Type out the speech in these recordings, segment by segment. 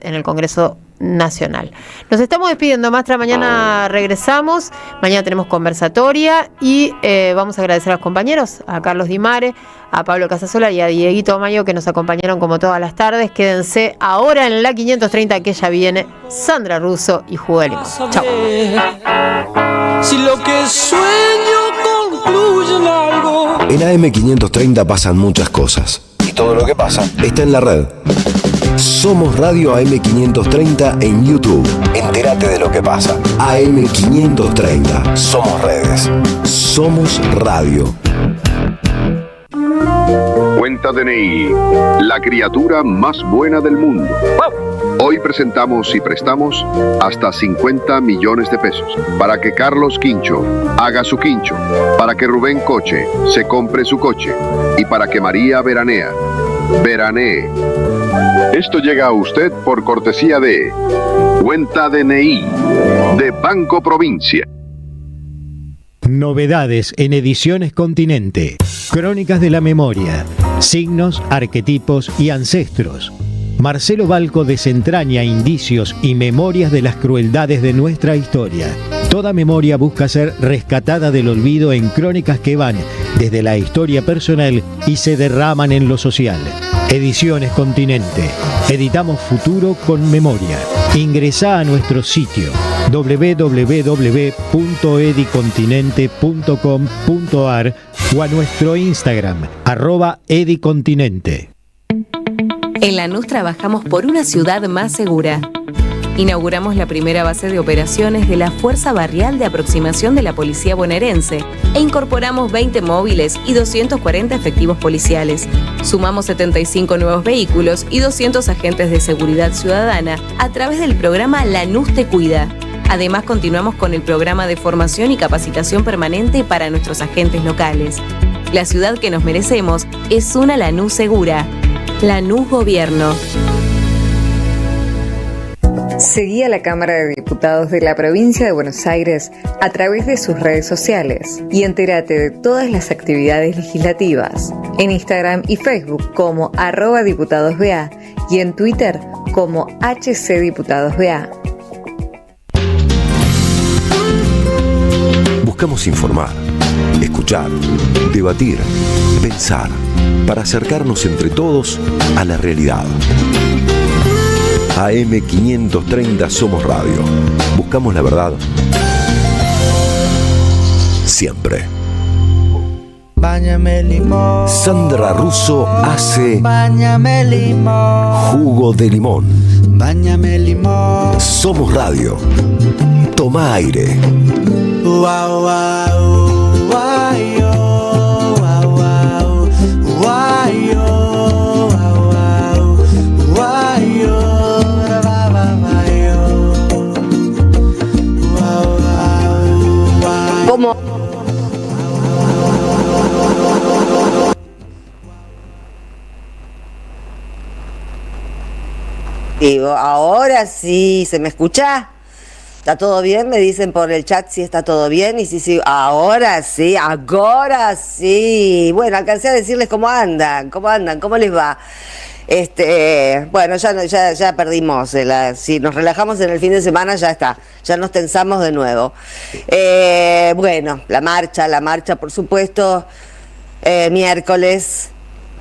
en el Congreso Nacional. Nos estamos despidiendo, maestra, mañana regresamos, mañana tenemos conversatoria y vamos a agradecer a los compañeros, a Carlos Di Mare, a Pablo Casasola y a Dieguito Mayo que nos acompañaron como todas las tardes. Quédense ahora en la 530 que ya viene Sandra Russo y Jugo de Limón. Chao. Si lo que sueño concluye en algo. En AM530 pasan muchas cosas. Y todo lo que pasa está en la red. Somos Radio AM530 en YouTube. Entérate de lo que pasa. AM530. Somos redes. Somos radio. Cuenta DNI, la criatura más buena del mundo. Hoy presentamos y prestamos hasta 50 millones de pesos para que Carlos Quincho haga su quincho, para que Rubén Coche se compre su coche y para que María veranee. Esto llega a usted por cortesía de Cuenta DNI de Banco Provincia. Novedades en Ediciones Continente. Crónicas de la memoria, signos, arquetipos y ancestros. Marcelo Balco desentraña indicios y memorias de las crueldades de nuestra historia. Toda memoria busca ser rescatada del olvido en crónicas que van desde la historia personal y se derraman en lo social. Ediciones Continente. Editamos futuro con memoria. Ingresá a nuestro sitio www.edicontinente.com.ar o a nuestro Instagram @edicontinente. En Lanús trabajamos por una ciudad más segura. Inauguramos la primera base de operaciones de la Fuerza Barrial de Aproximación de la Policía Bonaerense e incorporamos 20 móviles y 240 efectivos policiales. Sumamos 75 nuevos vehículos y 200 agentes de seguridad ciudadana a través del programa Lanús Te Cuida. Además, continuamos con el programa de formación y capacitación permanente para nuestros agentes locales. La ciudad que nos merecemos es una Lanús segura. Lanús Gobierno. Seguí a la Cámara de Diputados de la Provincia de Buenos Aires a través de sus redes sociales y entérate de todas las actividades legislativas en Instagram y Facebook como @diputadosBA y en Twitter como HCDiputadosBA. Buscamos informar, escuchar, debatir, pensar, para acercarnos entre todos a la realidad. AM530 Somos Radio. Buscamos la verdad siempre. Báñame limón. Sandra Russo hace Báñame limón. Jugo de Limón. Báñame limón. Somos Radio. Toma aire. Wow, wow, wow, wow, wow, ¿Cómo? Digo, ahora sí, ¿se me escucha? ¿Está todo bien? Me dicen por el chat si está todo bien. Y sí, ahora sí. Bueno, alcancé a decirles cómo andan, cómo les va. Bueno, ya perdimos. Si nos relajamos en el fin de semana, ya está. Ya nos tensamos de nuevo. Bueno, la marcha, por supuesto. Miércoles.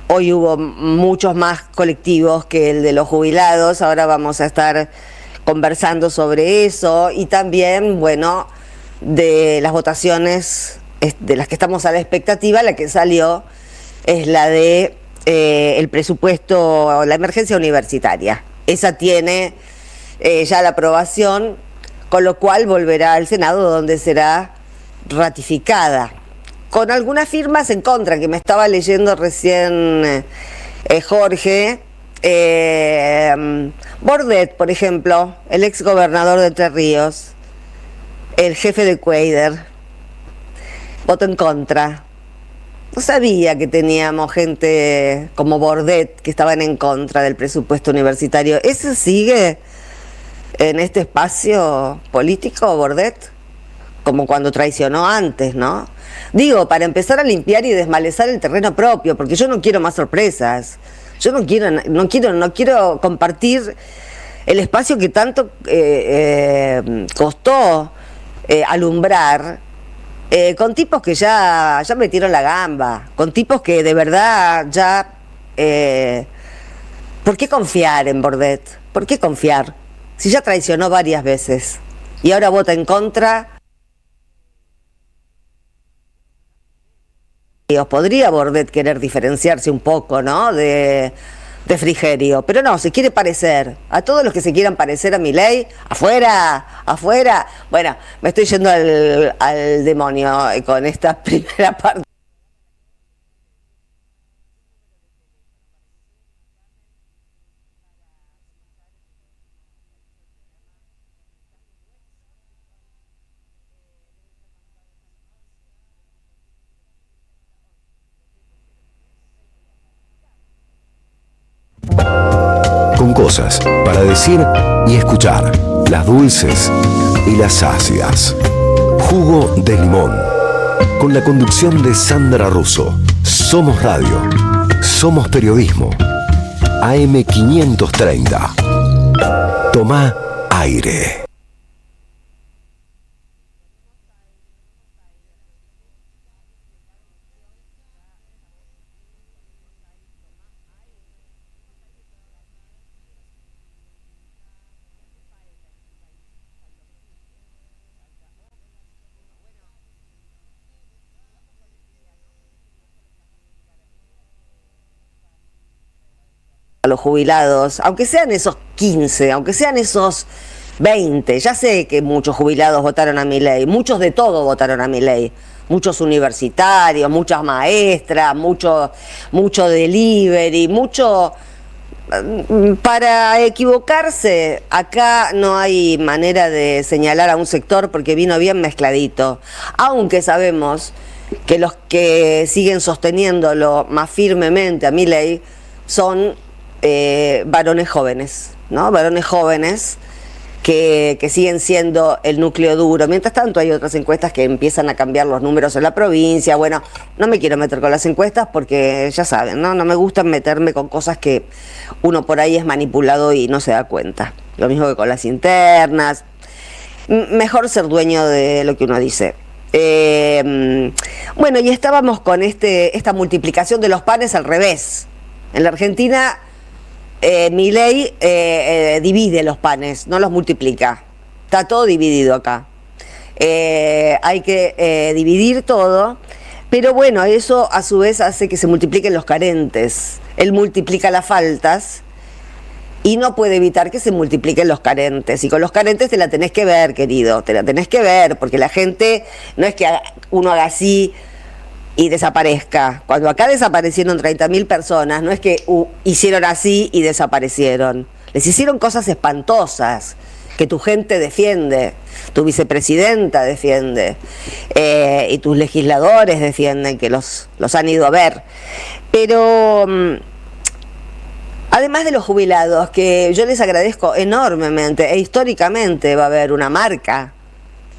Hoy hubo muchos más colectivos que el de los jubilados. Ahora vamos a estar conversando sobre eso y también, bueno, de las votaciones de las que estamos a la expectativa. La que salió es la de el presupuesto, la emergencia universitaria. Esa tiene ya la aprobación, con lo cual volverá al Senado, donde será ratificada, con algunas firmas en contra, que me estaba leyendo recién Jorge. Bordet, por ejemplo, el ex gobernador de Entre Ríos, el jefe de Cuader, votó en contra. No sabía que teníamos gente como Bordet que estaban en contra del presupuesto universitario. ¿Eso sigue en este espacio político, Bordet? Como cuando traicionó antes, ¿no? Digo, para empezar a limpiar y desmalezar el terreno propio, porque yo no quiero más sorpresas. Yo no quiero compartir el espacio que tanto costó alumbrar, con tipos que ya metieron la gamba, con tipos que de verdad ya... ¿por qué confiar en Bordet? ¿Por qué confiar? Si ya traicionó varias veces y ahora vota en contra. Podría Bordet querer diferenciarse un poco, ¿no?, de Frigerio, pero no, se quiere parecer. A todos los que se quieran parecer a Milei, afuera, afuera. Bueno, me estoy yendo al demonio con esta primera parte. Con cosas para decir y escuchar, las dulces y las ácidas. Jugo de limón, con la conducción de Sandra Russo. Somos Radio, somos periodismo. AM530. Tomá aire. A los jubilados, aunque sean esos 15, aunque sean esos 20, ya sé que muchos jubilados votaron a Milei, muchos de todo votaron a Milei, muchos universitarios, muchas maestras, mucho delivery, mucho... Para equivocarse, acá no hay manera de señalar a un sector porque vino bien mezcladito, aunque sabemos que los que siguen sosteniéndolo más firmemente a Milei son varones jóvenes, ¿no? Varones jóvenes que siguen siendo el núcleo duro. Mientras tanto hay otras encuestas que empiezan a cambiar los números en la provincia. Bueno, no me quiero meter con las encuestas porque ya saben, ¿no? No me gusta meterme con cosas que uno por ahí es manipulado y no se da cuenta. Lo mismo que con las internas. Mejor ser dueño de lo que uno dice. Bueno, y estábamos con esta multiplicación de los panes al revés. En la Argentina... Milei divide los panes, no los multiplica. Está todo dividido acá. Hay que dividir todo, pero bueno, eso a su vez hace que se multipliquen los carentes. Él multiplica las faltas y no puede evitar que se multipliquen los carentes. Y con los carentes te la tenés que ver, querido, te la tenés que ver, porque la gente no es que uno haga así y desaparezca. Cuando acá desaparecieron 30.000 personas, no es que hicieron así y desaparecieron. Les hicieron cosas espantosas que tu gente defiende, tu vicepresidenta defiende, y tus legisladores defienden, que los han ido a ver. Pero además de los jubilados, que yo les agradezco enormemente, e históricamente va a haber una marca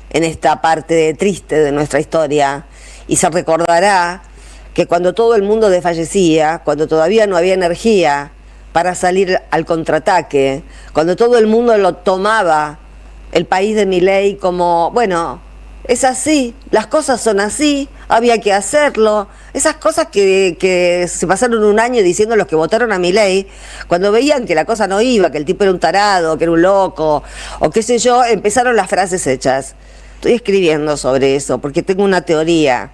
en esta parte triste de nuestra historia, y se recordará que cuando todo el mundo desfallecía, cuando todavía no había energía para salir al contraataque, cuando todo el mundo lo tomaba, el país de Milei, como, bueno, es así, las cosas son así, había que hacerlo. Esas cosas que se pasaron un año diciendo los que votaron a Milei, cuando veían que la cosa no iba, que el tipo era un tarado, que era un loco, o qué sé yo, empezaron las frases hechas. Estoy escribiendo sobre eso, porque tengo una teoría.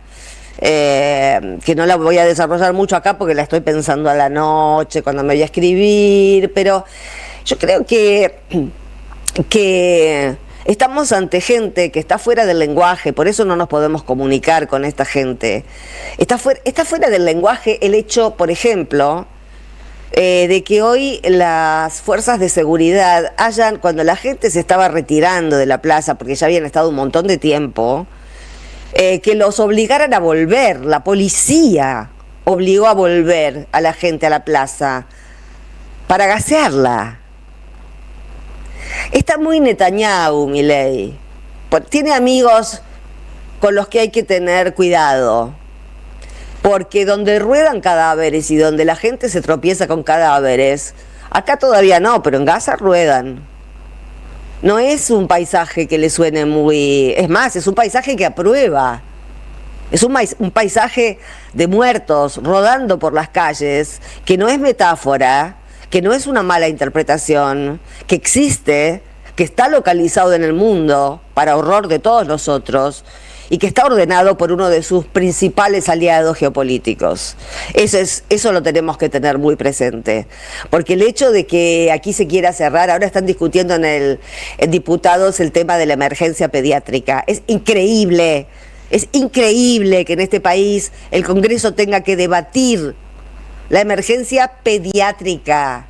Que no la voy a desarrollar mucho acá porque la estoy pensando a la noche cuando me voy a escribir, pero yo creo que estamos ante gente que está fuera del lenguaje, por eso no nos podemos comunicar con esta gente. Está fuera del lenguaje el hecho, por ejemplo, de que hoy las fuerzas de seguridad cuando la gente se estaba retirando de la plaza, porque ya habían estado un montón de tiempo, que los obligaran a volver. La policía obligó a volver a la gente a la plaza para gasearla. Está muy Netanyahu, Milei. Tiene amigos con los que hay que tener cuidado, porque donde ruedan cadáveres y donde la gente se tropieza con cadáveres, Acá todavía no, pero en Gaza ruedan. No es un paisaje que le suene muy... Es más, es un paisaje que aprueba. Es un paisaje de muertos rodando por las calles, que no es metáfora, que no es una mala interpretación, que existe, que está localizado en el mundo, para horror de todos nosotros, y que está ordenado por uno de sus principales aliados geopolíticos. Eso lo tenemos que tener muy presente, porque el hecho de que aquí se quiera cerrar, ahora están discutiendo en diputados el tema de la emergencia pediátrica. Es increíble que en este país el Congreso tenga que debatir la emergencia pediátrica.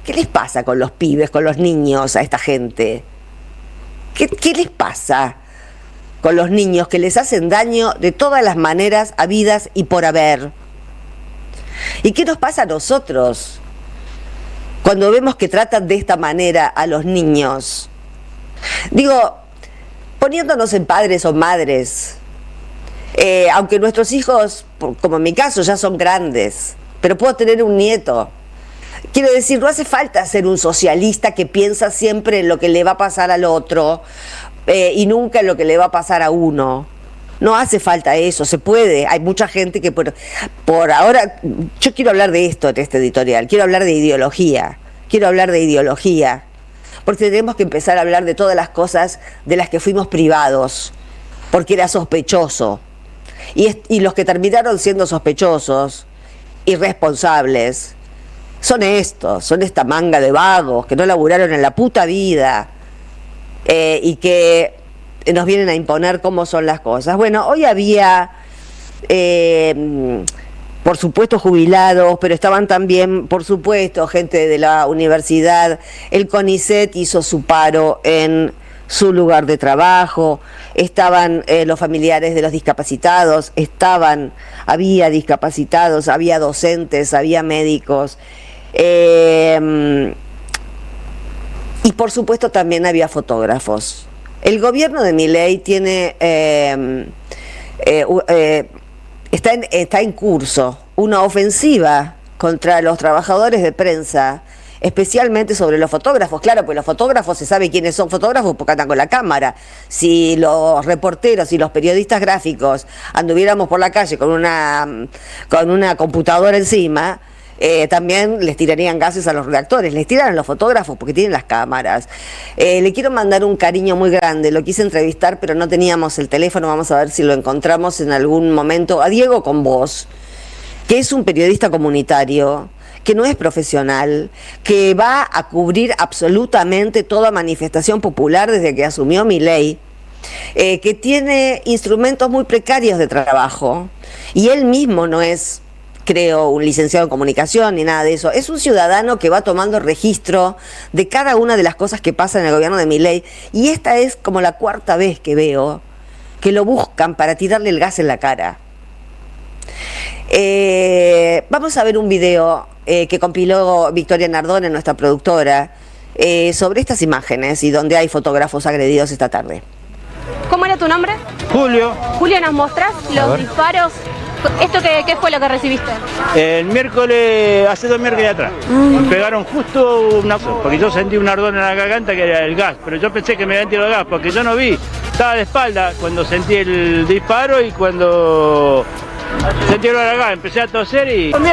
¿Qué les pasa con los pibes, con los niños, a esta gente? ¿Qué les pasa con los niños que les hacen daño de todas las maneras habidas y por haber? ¿Y qué nos pasa a nosotros cuando vemos que tratan de esta manera a los niños? Digo, poniéndonos en padres o madres, aunque nuestros hijos, como en mi caso, ya son grandes, pero puedo tener un nieto. Quiero decir, no hace falta ser un socialista que piensa siempre en lo que le va a pasar al otro, y nunca en lo que le va a pasar a uno. No hace falta eso, se puede. Hay mucha gente que por ahora... Yo quiero hablar de esto en este editorial, quiero hablar de ideología, porque tenemos que empezar a hablar de todas las cosas de las que fuimos privados, porque era sospechoso. Y los que terminaron siendo sospechosos, irresponsables, son esta manga de vagos que no laburaron en la puta vida, y que nos vienen a imponer cómo son las cosas. Bueno, hoy había, por supuesto, jubilados, pero estaban también, por supuesto, gente de la universidad. El CONICET hizo su paro en su lugar de trabajo, estaban los familiares de los discapacitados, había discapacitados, había docentes, había médicos, y por supuesto también había fotógrafos. El gobierno de Milei está en curso una ofensiva contra los trabajadores de prensa, especialmente sobre los fotógrafos. Claro, pues los fotógrafos, se sabe quiénes son fotógrafos porque andan con la cámara. Si los reporteros y los periodistas gráficos anduviéramos por la calle con una computadora encima, también les tirarían gases a los redactores. Les tiran a los fotógrafos porque tienen las cámaras. Le quiero mandar un cariño muy grande. Lo quise entrevistar, pero no teníamos el teléfono. Vamos a ver si lo encontramos en algún momento. A Diego Con Vos, que es un periodista comunitario, que no es profesional, que va a cubrir absolutamente toda manifestación popular desde que asumió Milei, que tiene instrumentos muy precarios de trabajo, y él mismo no es, creo, un licenciado en comunicación ni nada de eso. Es un ciudadano que va tomando registro de cada una de las cosas que pasan en el gobierno de Milei, y esta es como la cuarta vez que veo que lo buscan para tirarle el gas en la cara. Vamos a ver un video que compiló Victoria Nardone, nuestra productora, sobre estas imágenes y donde hay fotógrafos agredidos esta tarde. ¿Cómo era tu nombre? Julio. Julio, ¿nos mostrás los disparos? ¿Esto qué fue lo que recibiste? El miércoles, hace 2 miércoles atrás, me pegaron justo porque yo sentí un ardor en la garganta que era el gas, pero yo pensé que me habían tirado gas porque yo no vi, estaba de espalda cuando sentí el disparo y cuando sentí el gas empecé a toser y todos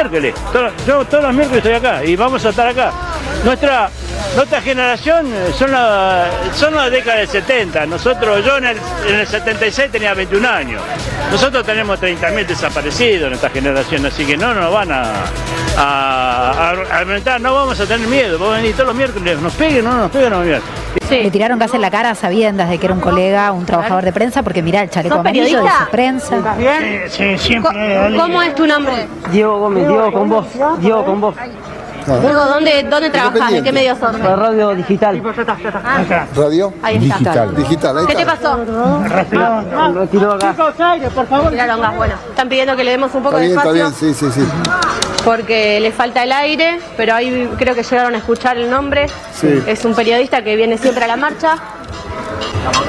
los miércoles estoy acá y vamos a estar acá. Nuestra generación son la década del 70. Yo en el 76 tenía 21 años. Nosotros tenemos 30.000 desaparecidos en esta generación, así que no nos van a aumentar, no vamos a tener miedo. Vamos a venir todos los miércoles, nos peguen, no nos peguen, no me Sí. Le tiraron gas en la cara sabiendas de que era un colega, un trabajador de prensa, porque mirá el chaleco amarillo de su prensa. ¿Estás bien? Sí, siempre. ¿Cómo es tu nombre? Diego Gómez, Diego Con Vos. Diego, ¿dónde trabajas? ¿En qué medio sos? La radio digital. ¿Radio? Ahí está. Digital, ahí ¿Qué te está. pasó? Me tiró gas. Por favor. Tiraron gas, bueno. Están pidiendo que le demos un poco de espacio. Está bien, sí. Porque le falta el aire, pero ahí creo que llegaron a escuchar el nombre. Sí. Es un periodista que viene siempre a la marcha.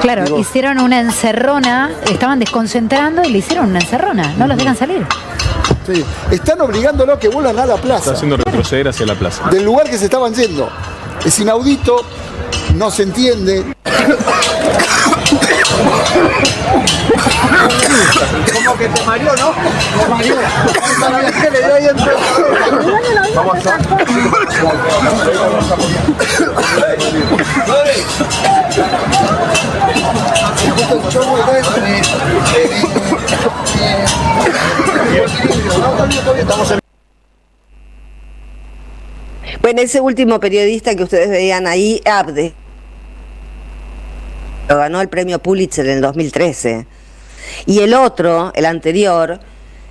Claro, hicieron una encerrona, estaban desconcentrando y le hicieron una encerrona, no los dejan salir. Sí. Están obligándolo a que vuelvan a la plaza. Está haciendo retroceder hacia la plaza. Del lugar que se estaban yendo. Es inaudito, no se entiende. Como que te mareó, ¿no? Te mareó. ¿Qué le dio ahí entre? Vamos a... Bueno, ese último periodista que ustedes veían ahí, Abde, lo ganó el premio Pulitzer en el 2013. Y el otro, el anterior,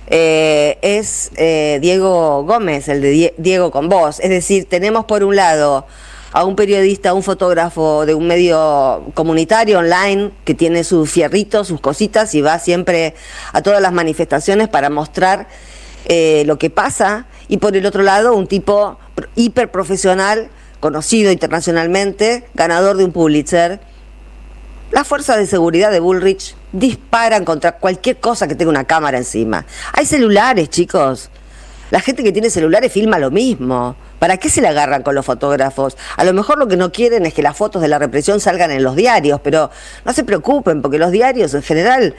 es Diego Gómez, el de Diego con Voz. Es decir, tenemos por un lado a un periodista, un fotógrafo de un medio comunitario online que tiene sus fierritos, sus cositas y va siempre a todas las manifestaciones para mostrar lo que pasa. Y por el otro lado, un tipo hiperprofesional, conocido internacionalmente, ganador de un Pulitzer. Las fuerzas de seguridad de Bullrich disparan contra cualquier cosa que tenga una cámara encima. Hay celulares, chicos. La gente que tiene celulares filma lo mismo. ¿Para qué se le agarran con los fotógrafos? A lo mejor lo que no quieren es que las fotos de la represión salgan en los diarios, pero no se preocupen, porque los diarios en general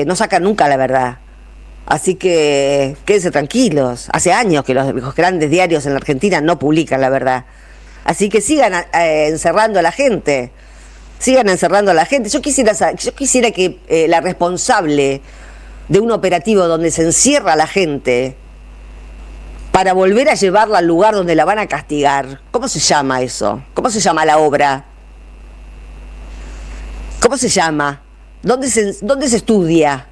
no sacan nunca la verdad. Así que quédense tranquilos. Hace años que los grandes diarios en la Argentina no publican la verdad. Así que sigan encerrando a la gente. Sigan encerrando a la gente. Yo quisiera que la responsable de un operativo donde se encierra a la gente para volver a llevarla al lugar donde la van a castigar, ¿cómo se llama eso? ¿Cómo se llama la obra? ¿Cómo se llama? ¿Dónde se estudia?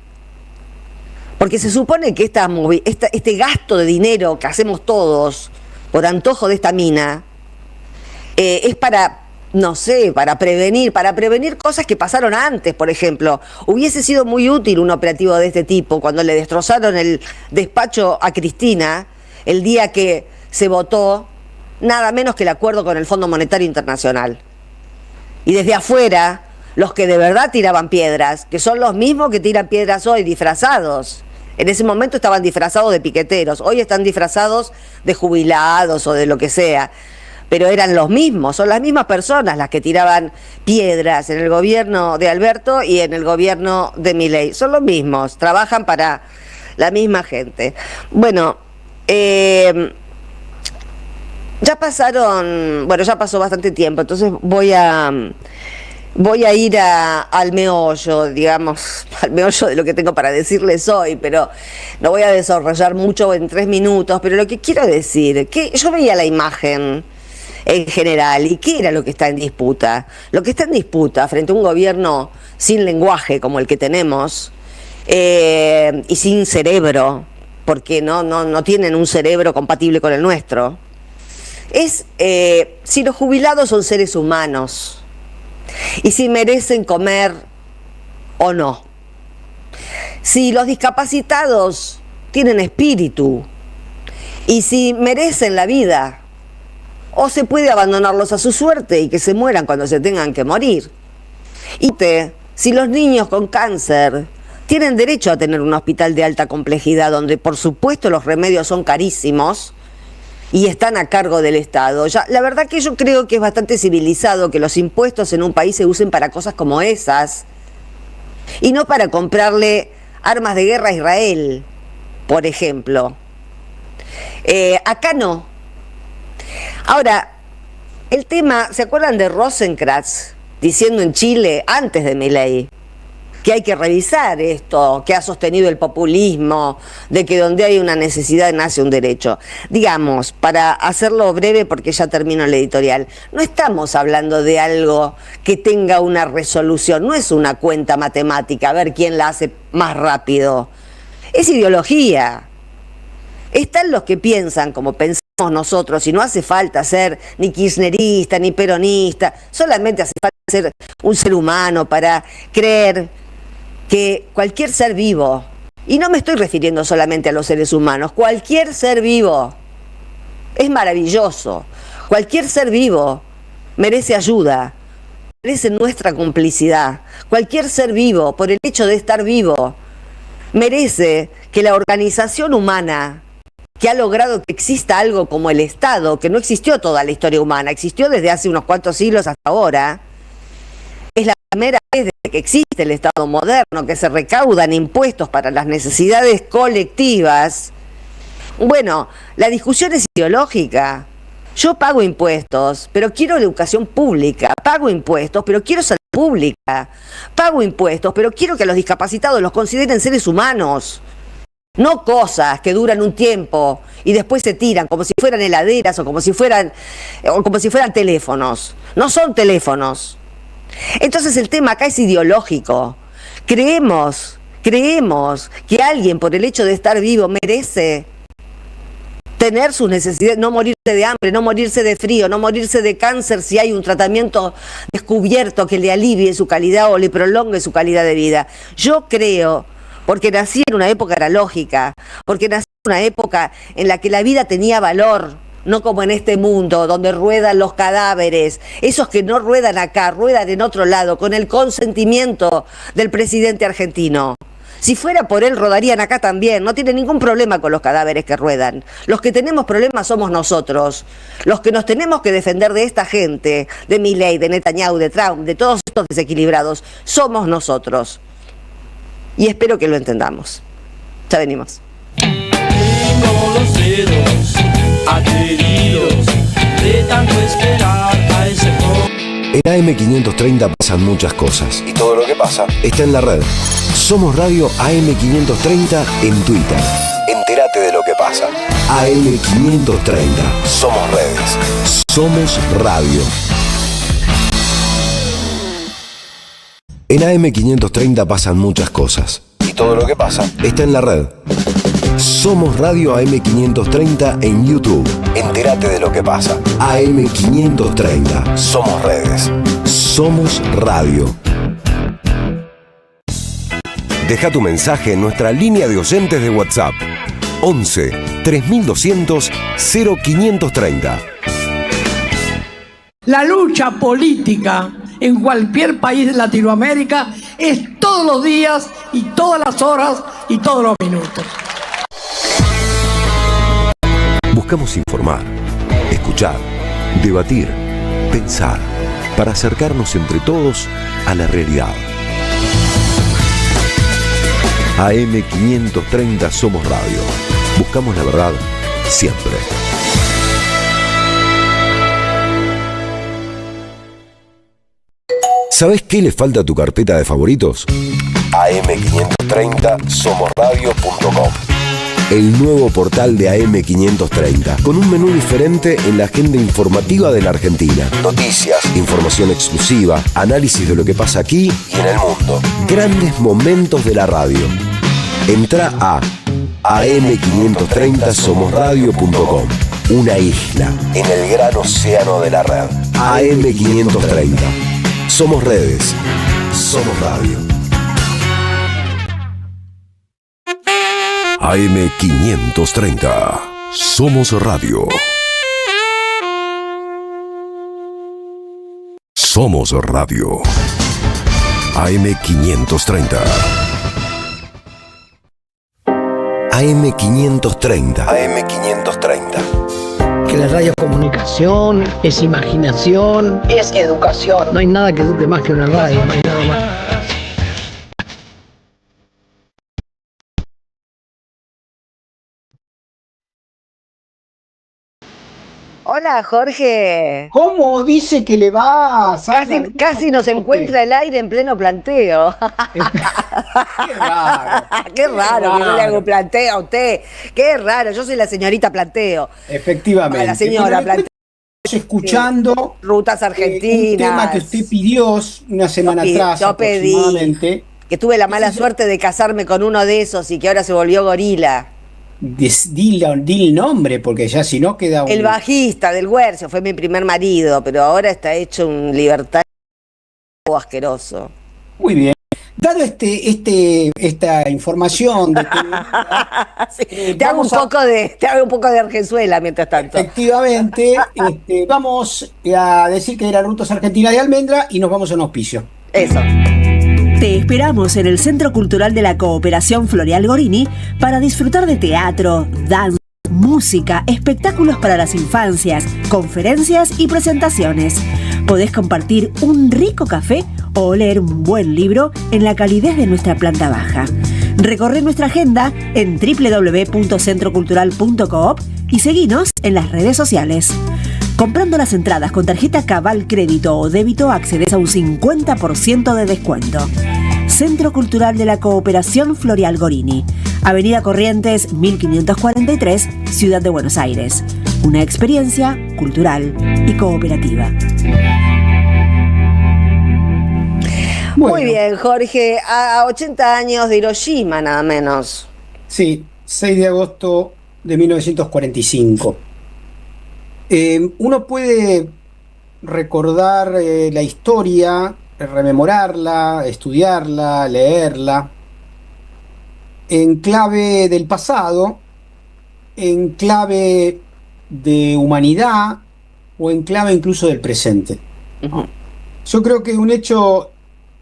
Porque se supone que este gasto de dinero que hacemos todos por antojo de esta mina es para, no sé, para prevenir cosas que pasaron antes. Por ejemplo, hubiese sido muy útil un operativo de este tipo cuando le destrozaron el despacho a Cristina el día que se votó nada menos que el acuerdo con el Fondo Monetario Internacional. Y desde afuera, los que de verdad tiraban piedras, que son los mismos que tiran piedras hoy disfrazados. En ese momento estaban disfrazados de piqueteros, hoy están disfrazados de jubilados o de lo que sea. Pero eran los mismos, son las mismas personas las que tiraban piedras en el gobierno de Alberto y en el gobierno de Milei. Son los mismos, trabajan para la misma gente. Bueno, ya pasó bastante tiempo, entonces voy a ir al meollo, digamos, al meollo de lo que tengo para decirles hoy, pero no voy a desarrollar mucho en 3 minutos, pero lo que quiero decir, que yo veía la imagen en general, ¿y qué era lo que está en disputa? Lo que está en disputa frente a un gobierno sin lenguaje como el que tenemos y sin cerebro, porque no tienen un cerebro compatible con el nuestro, es si los jubilados son seres humanos y si merecen comer o no, si los discapacitados tienen espíritu y si merecen la vida, o se puede abandonarlos a su suerte y que se mueran cuando se tengan que morir. Y si los niños con cáncer tienen derecho a tener un hospital de alta complejidad donde por supuesto los remedios son carísimos y están a cargo del Estado. La verdad que yo creo que es bastante civilizado que los impuestos en un país se usen para cosas como esas y no para comprarle armas de guerra a Israel, por ejemplo. Acá no. Ahora, el tema, ¿se acuerdan de Rosenkrantz diciendo en Chile, antes de Milei, que hay que revisar esto, que ha sostenido el populismo, de que donde hay una necesidad nace un derecho? Digamos, para hacerlo breve, porque ya termino el editorial, no estamos hablando de algo que tenga una resolución, no es una cuenta matemática, a ver quién la hace más rápido. Es ideología. Están los que piensan como pensamos nosotros, y no hace falta ser ni kirchnerista ni peronista, solamente hace falta ser un ser humano para creer que cualquier ser vivo, y no me estoy refiriendo solamente a los seres humanos, cualquier ser vivo es maravilloso, cualquier ser vivo merece ayuda, merece nuestra complicidad, cualquier ser vivo, por el hecho de estar vivo, merece que la organización humana que ha logrado que exista algo como el Estado, que no existió toda la historia humana, existió desde hace unos cuantos siglos hasta ahora, es la primera vez desde que existe el Estado moderno, que se recaudan impuestos para las necesidades colectivas. Bueno, la discusión es ideológica. Yo pago impuestos, pero quiero educación pública. Pago impuestos, pero quiero salud pública. Pago impuestos, pero quiero que a los discapacitados los consideren seres humanos. No cosas que duran un tiempo y después se tiran como si fueran heladeras o como si fueran teléfonos. No son teléfonos. Entonces el tema acá es ideológico. Creemos que alguien por el hecho de estar vivo merece tener sus necesidades, no morirse de hambre, no morirse de frío, no morirse de cáncer si hay un tratamiento descubierto que le alivie su calidad o le prolongue su calidad de vida. Yo creo, porque nací en una época analógica, porque nací en una época en la que la vida tenía valor, no como en este mundo donde ruedan los cadáveres, esos que no ruedan acá, ruedan en otro lado, con el consentimiento del presidente argentino. Si fuera por él, rodarían acá también, no tiene ningún problema con los cadáveres que ruedan. Los que tenemos problemas somos nosotros, los que nos tenemos que defender de esta gente, de Milei, de Netanyahu, de Trump, de todos estos desequilibrados, somos nosotros. Y espero que lo entendamos. Ya venimos. Tengo los dedos adheridos de tanto esperar a ese En AM530 pasan muchas cosas y todo lo que pasa está en la red. Somos Radio AM530 en Twitter. Entérate de lo que pasa. AM530. Somos redes. Somos radio. En AM530 pasan muchas cosas y todo lo que pasa está en la red. Somos Radio AM530 en YouTube. Entérate de lo que pasa. AM530. Somos redes. Somos radio. Deja tu mensaje en nuestra línea de oyentes de WhatsApp. 11 3200 0530. La lucha política en cualquier país de Latinoamérica es todos los días y todas las horas y todos los minutos. Buscamos informar, escuchar, debatir, pensar, para acercarnos entre todos a la realidad. AM530 Somos Radio. Buscamos la verdad siempre. ¿Sabes qué le falta a tu carpeta de favoritos? AM530 somosradio.com. El nuevo portal de AM530, con un menú diferente en la agenda informativa de la Argentina. Noticias, información exclusiva, análisis de lo que pasa aquí y en el mundo. Grandes momentos de la radio. Entra a am530 somosradio.com. Una isla en el gran océano de la red. AM530. Somos redes. Somos radio. AM530. Somos radio. Somos radio. AM530. AM530. AM530. Que la radio es comunicación, es imaginación, es educación. No hay nada que eduque más que una radio, no hay nada más. Hola, Jorge. ¿Cómo dice que le va? Casi nos encuentra el aire en pleno planteo. Qué raro. Qué raro que no le hago planteo a usted. Qué raro, yo soy la señorita planteo. Efectivamente. La señora planteo. Escuchando Rutas Argentinas. Un tema que usted pidió una semana atrás yo pedí que tuve la mala suerte de casarme con uno de esos y que ahora se volvió gorila. Di el nombre, porque ya si no queda un... El bajista del Guercio, fue mi primer marido, pero ahora está hecho un libertario asqueroso. Muy bien. Dado esta información de que, sí, te hago un poco de Argenzuela mientras tanto. Efectivamente, vamos a decir que era Rutas Argentinas de Almendra y nos vamos a un auspicio. Eso. Te esperamos en el Centro Cultural de la Cooperación Floreal Gorini para disfrutar de teatro, danza, música, espectáculos para las infancias, conferencias y presentaciones. Podés compartir un rico café o leer un buen libro en la calidez de nuestra planta baja. Recorre nuestra agenda en www.centrocultural.coop y seguinos en las redes sociales. Comprando las entradas con tarjeta Cabal Crédito o Débito accedes a un 50% de descuento. Centro Cultural de la Cooperación Floreal Gorini, Avenida Corrientes 1543, Ciudad de Buenos Aires. Una experiencia cultural y cooperativa. Muy bien, Jorge, a 80 años de Hiroshima, nada menos. Sí, 6 de agosto de 1945. Uno puede recordar la historia, rememorarla, estudiarla, leerla, en clave del pasado, en clave de humanidad o en clave incluso del presente. Yo creo que un hecho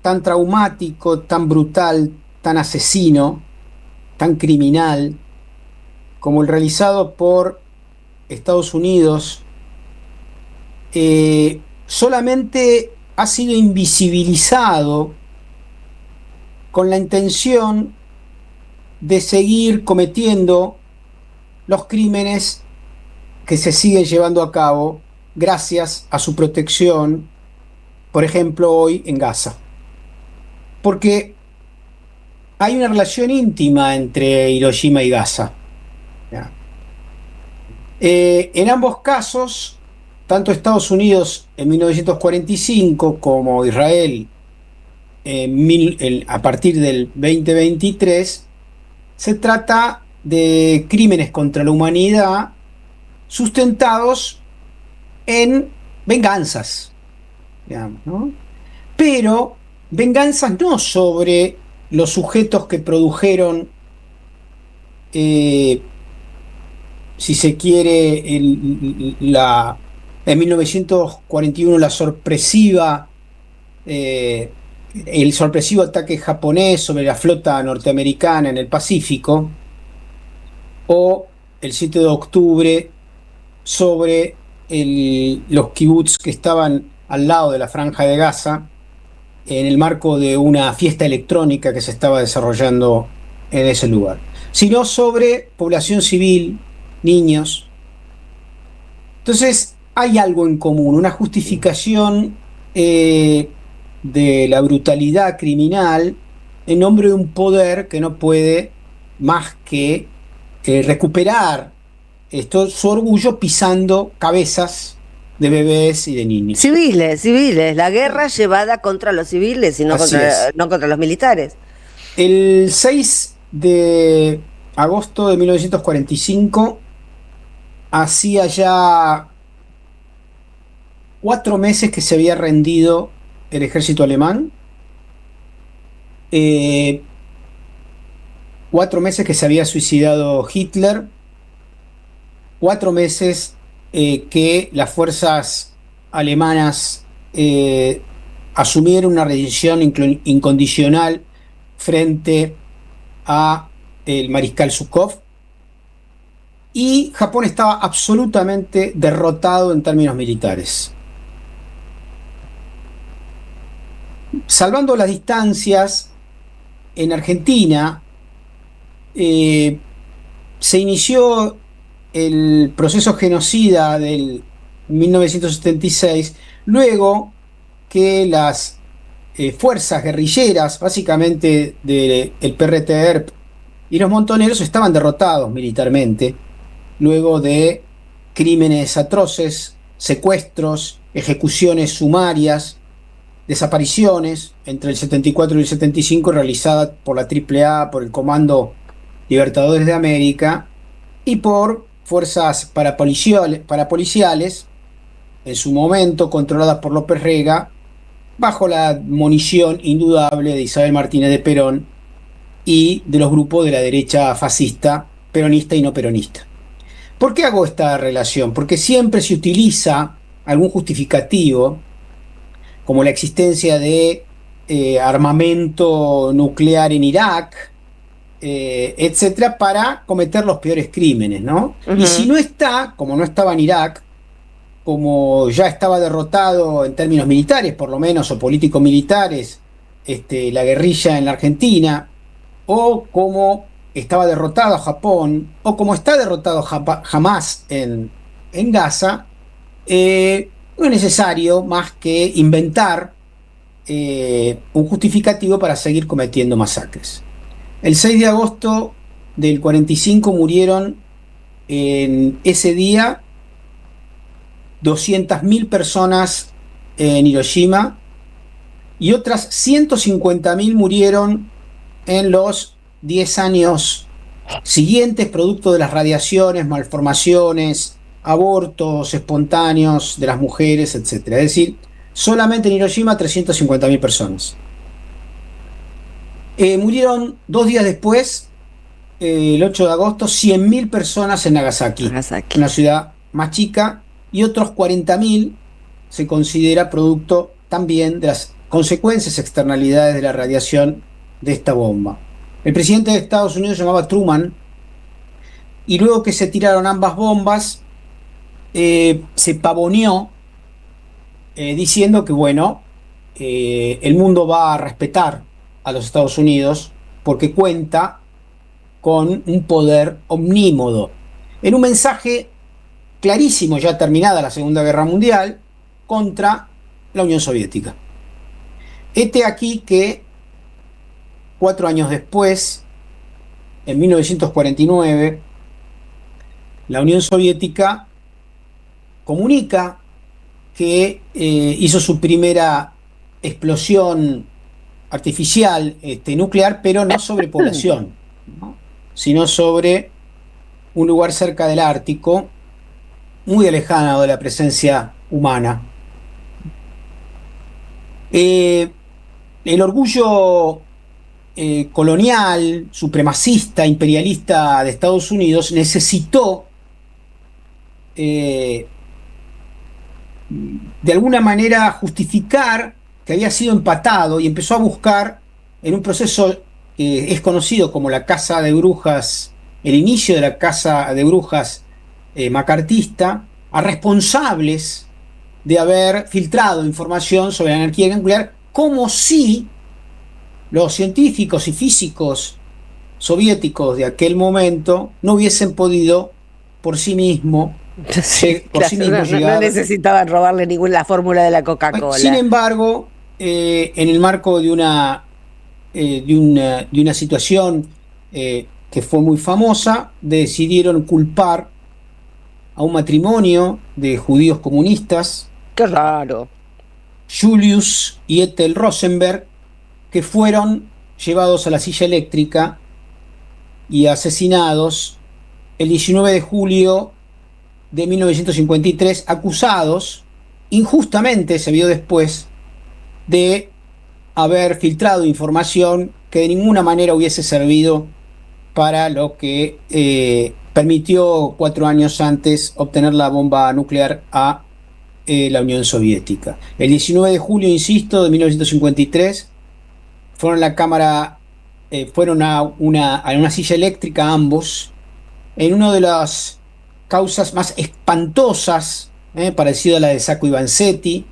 tan traumático, tan brutal, tan asesino, tan criminal, como el realizado por Estados Unidos, solamente ha sido invisibilizado con la intención de seguir cometiendo los crímenes que se siguen llevando a cabo gracias a su protección, por ejemplo, hoy en Gaza. Porque hay una relación íntima entre Hiroshima y Gaza. En ambos casos, tanto Estados Unidos en 1945 como Israel a partir del 2023, se trata de crímenes contra la humanidad sustentados en venganzas, digamos, ¿no? Pero venganzas no sobre los sujetos que produjeron, si se quiere, en 1941 el sorpresivo ataque japonés sobre la flota norteamericana en el Pacífico, o el 7 de octubre sobre los kibbutz que estaban al lado de la Franja de Gaza en el marco de una fiesta electrónica que se estaba desarrollando en ese lugar, sino sobre población civil, niños. Entonces hay algo en común, una justificación de la brutalidad criminal en nombre de un poder que no puede más que recuperar su orgullo pisando cabezas de bebés y de niños. Civiles, la guerra llevada contra los civiles y no contra los militares. El 6 de agosto de 1945, hacía ya 4 meses que se había rendido el ejército alemán, 4 meses que se había suicidado Hitler, 4 meses que las fuerzas alemanas asumieron una rendición incondicional frente a el mariscal Zhukov, y Japón estaba absolutamente derrotado en términos militares. Salvando las distancias, en Argentina se inició el proceso genocida del 1976, luego que las fuerzas guerrilleras, básicamente del PRT-ERP y los montoneros, estaban derrotados militarmente, luego de crímenes atroces, secuestros, ejecuciones sumarias, desapariciones entre el 74 y el 75 realizadas por la AAA, por el Comando Libertadores de América y por fuerzas parapoliciales, en su momento controladas por López Rega, bajo la admonición indudable de Isabel Martínez de Perón y de los grupos de la derecha fascista, peronista y no peronista. ¿Por qué hago esta relación? Porque siempre se utiliza algún justificativo, como la existencia de armamento nuclear en Irak, etcétera, para cometer los peores crímenes, ¿no? Y si no está, como no estaba en Irak, como ya estaba derrotado en términos militares, por lo menos, o político-militares, la guerrilla en la Argentina, o como estaba derrotado Japón, o como está derrotado Hamás en Gaza, no es necesario más que inventar un justificativo para seguir cometiendo masacres. El 6 de agosto del 45 murieron en ese día 200.000 personas en Hiroshima y otras 150.000 murieron en los 10 años siguientes, producto de las radiaciones, malformaciones, abortos espontáneos de las mujeres, etc. Es decir, solamente en Hiroshima 350.000 personas. Murieron 2 días después, el 8 de agosto, 100.000 personas en Nagasaki, una ciudad más chica, y otros 40.000 se considera producto también de las consecuencias, externalidades de la radiación de esta bomba. El presidente de Estados Unidos se llamaba Truman, y luego que se tiraron ambas bombas, se pavoneó diciendo que, bueno, el mundo va a respetar a los Estados Unidos porque cuenta con un poder omnímodo. En un mensaje clarísimo, ya terminada la Segunda Guerra Mundial, contra la Unión Soviética. Aquí que 4 años después, en 1949, la Unión Soviética comunica que hizo su primera explosión artificial nuclear, pero no sobre población, ¿no?, sino sobre un lugar cerca del Ártico, muy alejado de la presencia humana. El orgullo colonial, supremacista, imperialista de Estados Unidos necesitó de alguna manera justificar que había sido empatado y empezó a buscar en un proceso que es conocido como la caza de brujas, el inicio de la caza de brujas macartista, a responsables de haber filtrado información sobre la energía nuclear, como si los científicos y físicos soviéticos de aquel momento no hubiesen podido por sí mismos no necesitaban robarle la fórmula de la Coca-Cola. Sin embargo, en el marco de una situación que fue muy famosa, decidieron culpar a un matrimonio de judíos comunistas. ¡Qué raro! Julius y Ethel Rosenberg, que fueron llevados a la silla eléctrica y asesinados el 19 de julio de 1953, acusados injustamente, se vio después, de haber filtrado información que de ninguna manera hubiese servido para lo que permitió 4 años antes obtener la bomba nuclear a la Unión Soviética. El 19 de julio, insisto, de 1953, fueron a una silla eléctrica ambos, en una de las causas más espantosas, parecido a la de Sacco y Vanzetti.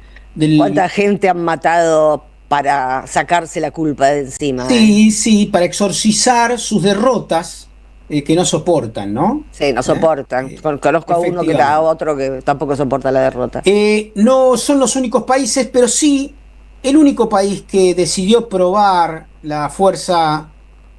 ¿Cuánta gente han matado para sacarse la culpa de encima? Sí, para exorcizar sus derrotas que no soportan, ¿no? Sí, no soportan. Conozco a otro que tampoco soporta la derrota. No son los únicos países, pero sí el único país que decidió probar la fuerza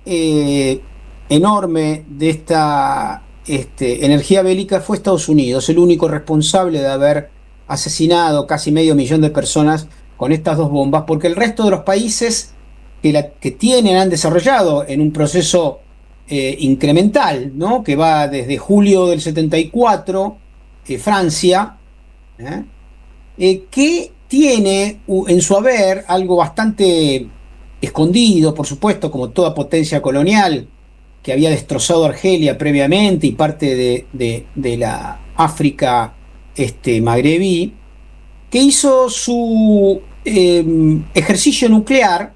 enorme de esta energía bélica fue Estados Unidos, el único responsable de haber asesinado casi 500.000 de personas con estas 2 bombas, porque el resto de los países que han desarrollado en un proceso incremental, ¿no?, que va desde julio del 74, Francia, que tiene en su haber algo bastante escondido, por supuesto, como toda potencia colonial, que había destrozado Argelia previamente y parte de la África magrebí, que hizo su ejercicio nuclear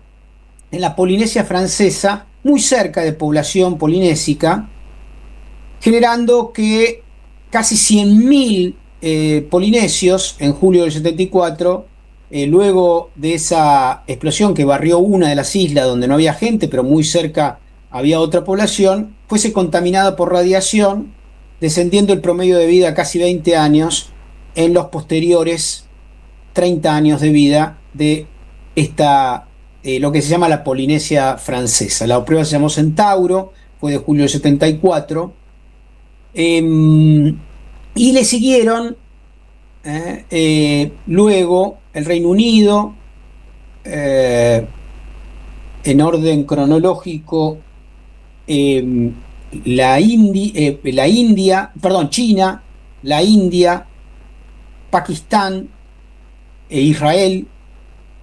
en la Polinesia Francesa, muy cerca de población polinésica, generando que casi 100.000 polinesios en julio del 74, luego de esa explosión que barrió una de las islas donde no había gente, pero muy cerca había otra población, fuese contaminada por radiación, descendiendo el promedio de vida a casi 20 años en los posteriores 30 años de vida de esta, lo que se llama la Polinesia Francesa. La prueba se llamó Centauro, fue de julio del 74, y le siguieron luego el Reino Unido, en orden cronológico, China, la India, Pakistán, Israel,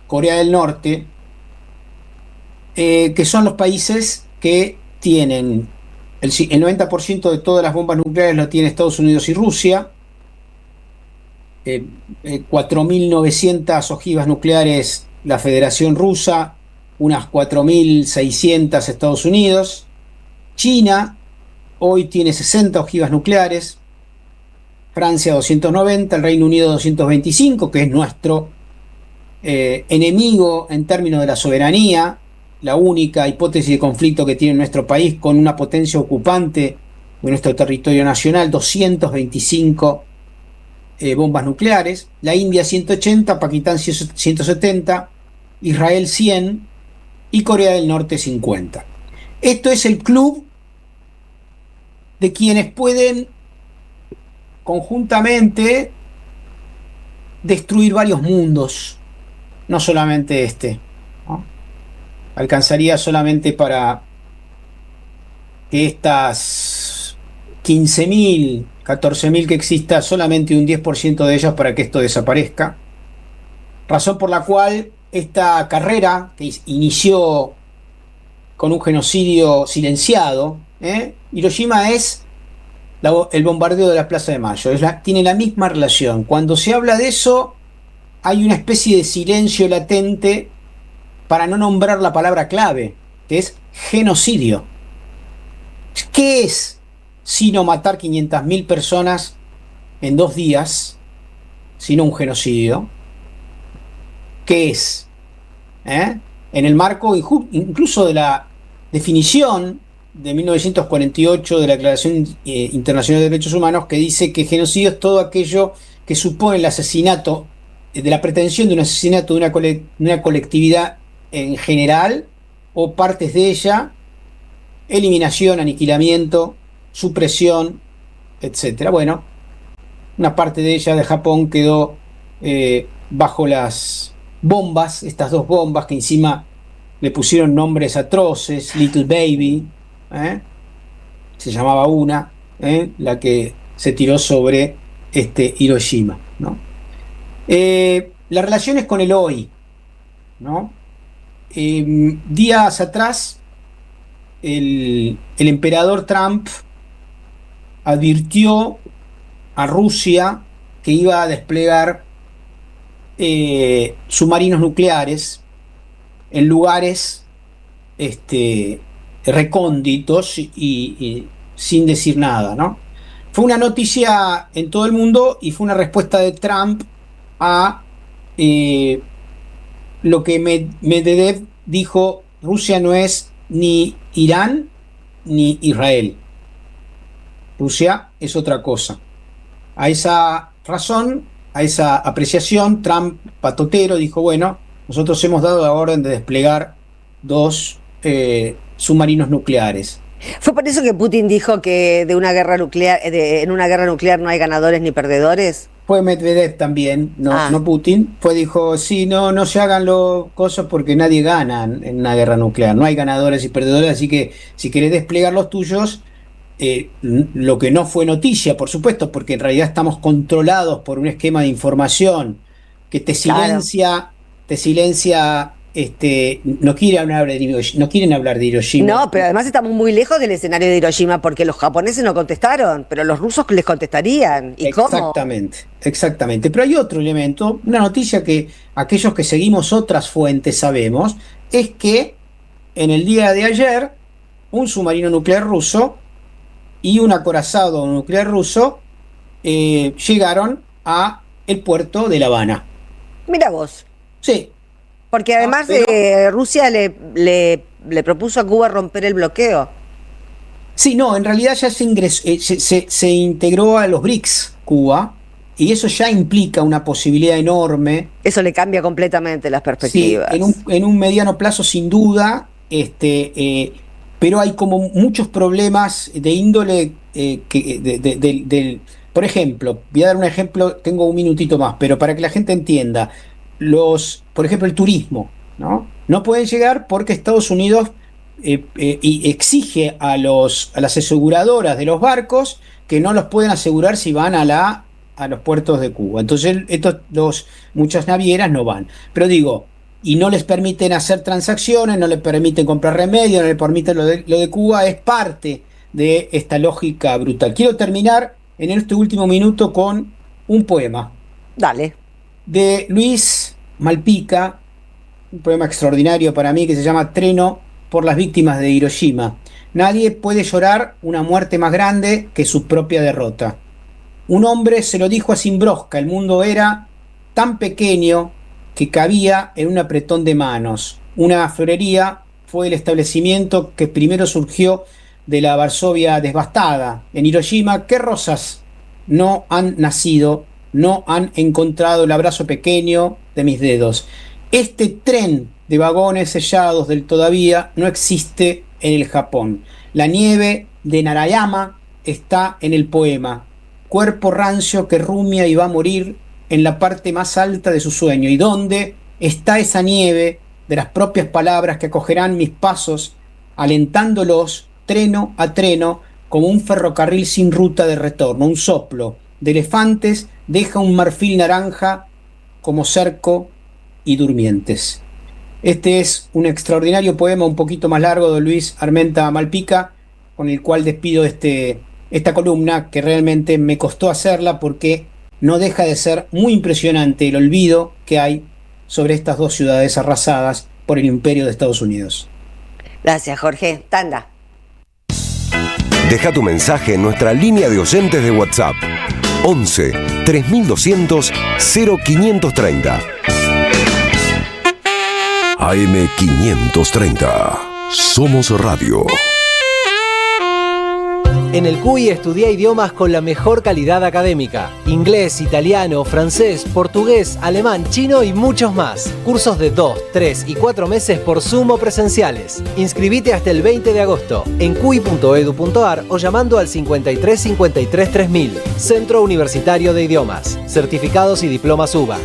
Corea del Norte, que son los países que tienen el 90% de todas las bombas nucleares lo tiene Estados Unidos y Rusia, 4.900 ojivas nucleares la Federación Rusa, unas 4.600 Estados Unidos. China hoy tiene 60 ojivas nucleares, Francia 290, el Reino Unido 225, que es nuestro enemigo en términos de la soberanía, la única hipótesis de conflicto que tiene nuestro país con una potencia ocupante de nuestro territorio nacional, 225 bombas nucleares, la India 180, Pakistán 170, Israel 100 y Corea del Norte 50. Esto es el club de quienes pueden conjuntamente destruir varios mundos, no solamente este, ¿no? Alcanzaría solamente para que estas 15.000, 14.000 que exista, solamente un 10% de ellas para que esto desaparezca. Razón por la cual esta carrera, que inició con un genocidio silenciado, Hiroshima es el bombardeo de la Plaza de Mayo, tiene la misma relación. Cuando se habla de eso, hay una especie de silencio latente para no nombrar la palabra clave, que es genocidio. ¿Qué es sino matar 500.000 personas en 2 días, sino un genocidio? ¿Qué es? En el marco incluso de la definición de 1948 de la Declaración Internacional de Derechos Humanos, que dice que genocidio es todo aquello que supone el asesinato, de la pretensión de un asesinato de una colectividad en general o partes de ella, eliminación, aniquilamiento, supresión, etc. Bueno, una parte de ella de Japón quedó bajo las bombas, estas 2 bombas que encima le pusieron nombres atroces, Little Baby, se llamaba una, la que se tiró sobre Hiroshima, ¿no? Las relaciones con el hoy, ¿no? Días atrás, el emperador Trump advirtió a Rusia que iba a desplegar submarinos nucleares en lugares recónditos y sin decir nada, ¿no? Fue una noticia en todo el mundo y fue una respuesta de Trump a lo que Medvedev dijo: Rusia no es ni Irán ni Israel. Rusia es otra cosa. A esa razón, a esa apreciación, Trump, patotero, dijo: bueno, nosotros hemos dado la orden de desplegar 2 submarinos nucleares. ¿Fue por eso que Putin dijo que en una guerra nuclear no hay ganadores ni perdedores? Fue Medvedev también, no Putin. Dijo, sí, no se hagan los cosas porque nadie gana en una guerra nuclear. No hay ganadores y perdedores, así que si querés desplegar los tuyos, lo que no fue noticia, por supuesto, porque en realidad estamos controlados por un esquema de información que te silencia no quieren hablar de Hiroshima. No, pero además estamos muy lejos del escenario de Hiroshima porque los japoneses no contestaron, pero los rusos les contestarían. ¿Y cómo? Exactamente. Pero hay otro elemento, una noticia que aquellos que seguimos otras fuentes sabemos, es que en el día de ayer un submarino nuclear ruso y un acorazado nuclear ruso llegaron a el puerto de La Habana. Mira vos. Sí. Porque además Rusia le propuso a Cuba romper el bloqueo. Sí, no, en realidad ya se integró a los BRICS Cuba, y eso ya implica una posibilidad enorme. Eso le cambia completamente las perspectivas. Sí, en un mediano plazo sin duda, pero hay como muchos problemas de índole por ejemplo, voy a dar un ejemplo, tengo un minutito más, pero para que la gente entienda, por ejemplo, el turismo, no pueden llegar porque Estados Unidos exige a las aseguradoras de los barcos que no los pueden asegurar si van a los puertos de Cuba. Entonces muchas navieras no van. Pero digo, y no les permiten hacer transacciones, no les permiten comprar remedios, no les permiten lo de Cuba, es parte de esta lógica brutal. Quiero terminar en este último minuto con un poema. Dale. De Luis Malpica, un poema extraordinario para mí que se llama Treno por las víctimas de Hiroshima. Nadie puede llorar una muerte más grande que su propia derrota. Un hombre se lo dijo a Zimbroska, el mundo era tan pequeño que cabía en un apretón de manos. Una florería fue el establecimiento que primero surgió de la Varsovia devastada. En Hiroshima, ¿qué rosas no han nacido? No han encontrado el abrazo pequeño de mis dedos. Este tren de vagones sellados del todavía no existe en el Japón. La nieve de Narayama está en el poema. Cuerpo rancio que rumia y va a morir en la parte más alta de su sueño. ¿Y dónde está esa nieve de las propias palabras que acogerán mis pasos, alentándolos treno a treno como un ferrocarril sin ruta de retorno? Un soplo de elefantes deja un marfil naranja como cerco y durmientes. Este es un extraordinario poema, un poquito más largo, de Luis Armenta Malpica, con el cual despido esta columna, que realmente me costó hacerla porque no deja de ser muy impresionante el olvido que hay sobre estas dos ciudades arrasadas por el imperio de Estados Unidos. Gracias, Jorge. Tanda. Deja tu mensaje en nuestra línea de oyentes de WhatsApp. 11 3200 0530. AM530. Somos Radio. En el CUI estudia idiomas con la mejor calidad académica. Inglés, italiano, francés, portugués, alemán, chino y muchos más. Cursos de 2, 3 y 4 meses por Zoom o presenciales. Inscribite hasta el 20 de agosto en cui.edu.ar o llamando al 53 53 3000. Centro Universitario de Idiomas. Certificados y diplomas UBA.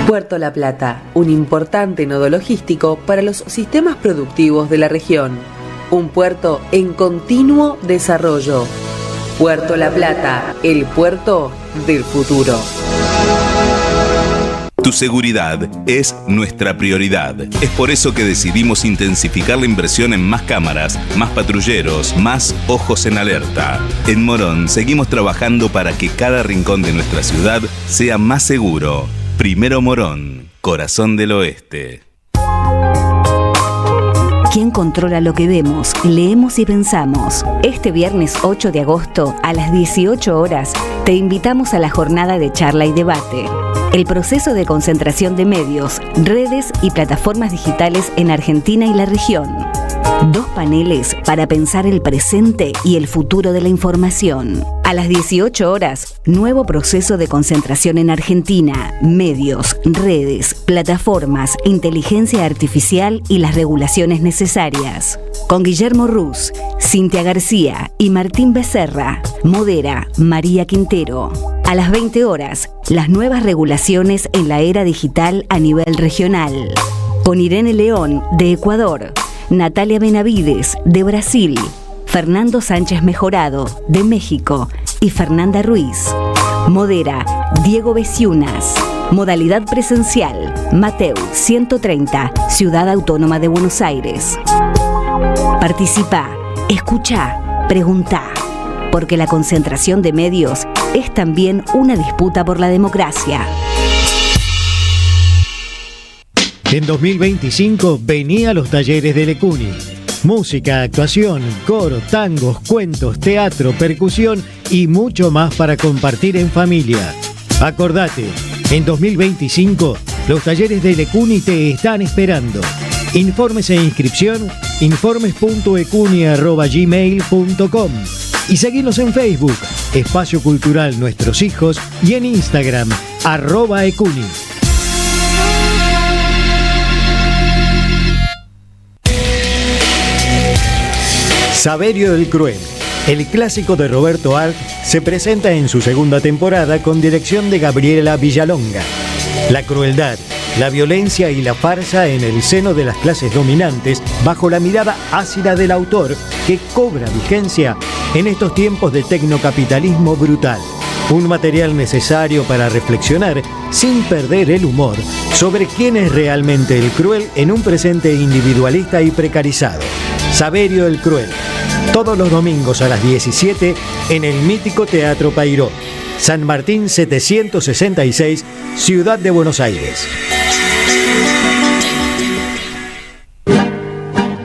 Puerto La Plata, un importante nodo logístico para los sistemas productivos de la región. Un puerto en continuo desarrollo. Puerto La Plata, el puerto del futuro. Tu seguridad es nuestra prioridad. Es por eso que decidimos intensificar la inversión en más cámaras, más patrulleros, más ojos en alerta. En Morón seguimos trabajando para que cada rincón de nuestra ciudad sea más seguro. Primero Morón, corazón del oeste. ¿Quién controla lo que vemos, leemos y pensamos? Este viernes 8 de agosto, a las 18 horas, te invitamos a la jornada de charla y debate. El proceso de concentración de medios, redes y plataformas digitales en Argentina y la región. 2 paneles para pensar el presente y el futuro de la información. A las 18 horas, nuevo proceso de concentración en Argentina, medios, redes, plataformas, inteligencia artificial y las regulaciones necesarias. Con Guillermo Ruz, Cintia García y Martín Becerra. Modera María Quintero. A las 20 horas, las nuevas regulaciones en la era digital a nivel regional. Con Irene León, de Ecuador. Natalia Benavides, de Brasil, Fernando Sánchez Mejorado, de México, y Fernanda Ruiz. Modera Diego Besiunas. Modalidad presencial. Mateu 130, Ciudad Autónoma de Buenos Aires. Participa, escucha, pregunta, porque la concentración de medios es también una disputa por la democracia. En 2025 vení a los talleres de Lecuni. Música, actuación, coro, tangos, cuentos, teatro, percusión y mucho más para compartir en familia. Acordate, en 2025 los talleres de Lecuni te están esperando. Informes e inscripción, informes.ecuni@gmail.com y seguinos en Facebook, Espacio Cultural Nuestros Hijos, y en Instagram, @ecuni. Saverio el Cruel, el clásico de Roberto Arlt, se presenta en su segunda temporada con dirección de Gabriela Villalonga. La crueldad, la violencia y la farsa en el seno de las clases dominantes bajo la mirada ácida del autor que cobra vigencia en estos tiempos de tecnocapitalismo brutal. Un material necesario para reflexionar sin perder el humor sobre quién es realmente el cruel en un presente individualista y precarizado. Saverio el Cruel, todos los domingos a las 17 en el mítico Teatro Payró, San Martín 766, Ciudad de Buenos Aires.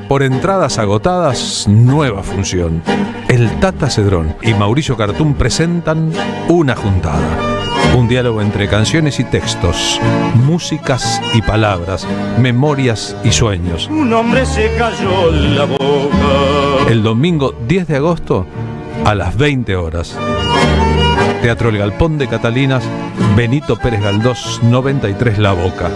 Por entradas agotadas, nueva función. El Tata Cedrón y Mauricio Cartún presentan Una Juntada. Un diálogo entre canciones y textos, músicas y palabras, memorias y sueños. Un hombre se cayó la boca. El domingo 10 de agosto a las 20 horas. Teatro El Galpón de Catalinas, Benito Pérez Galdós 93 La Boca.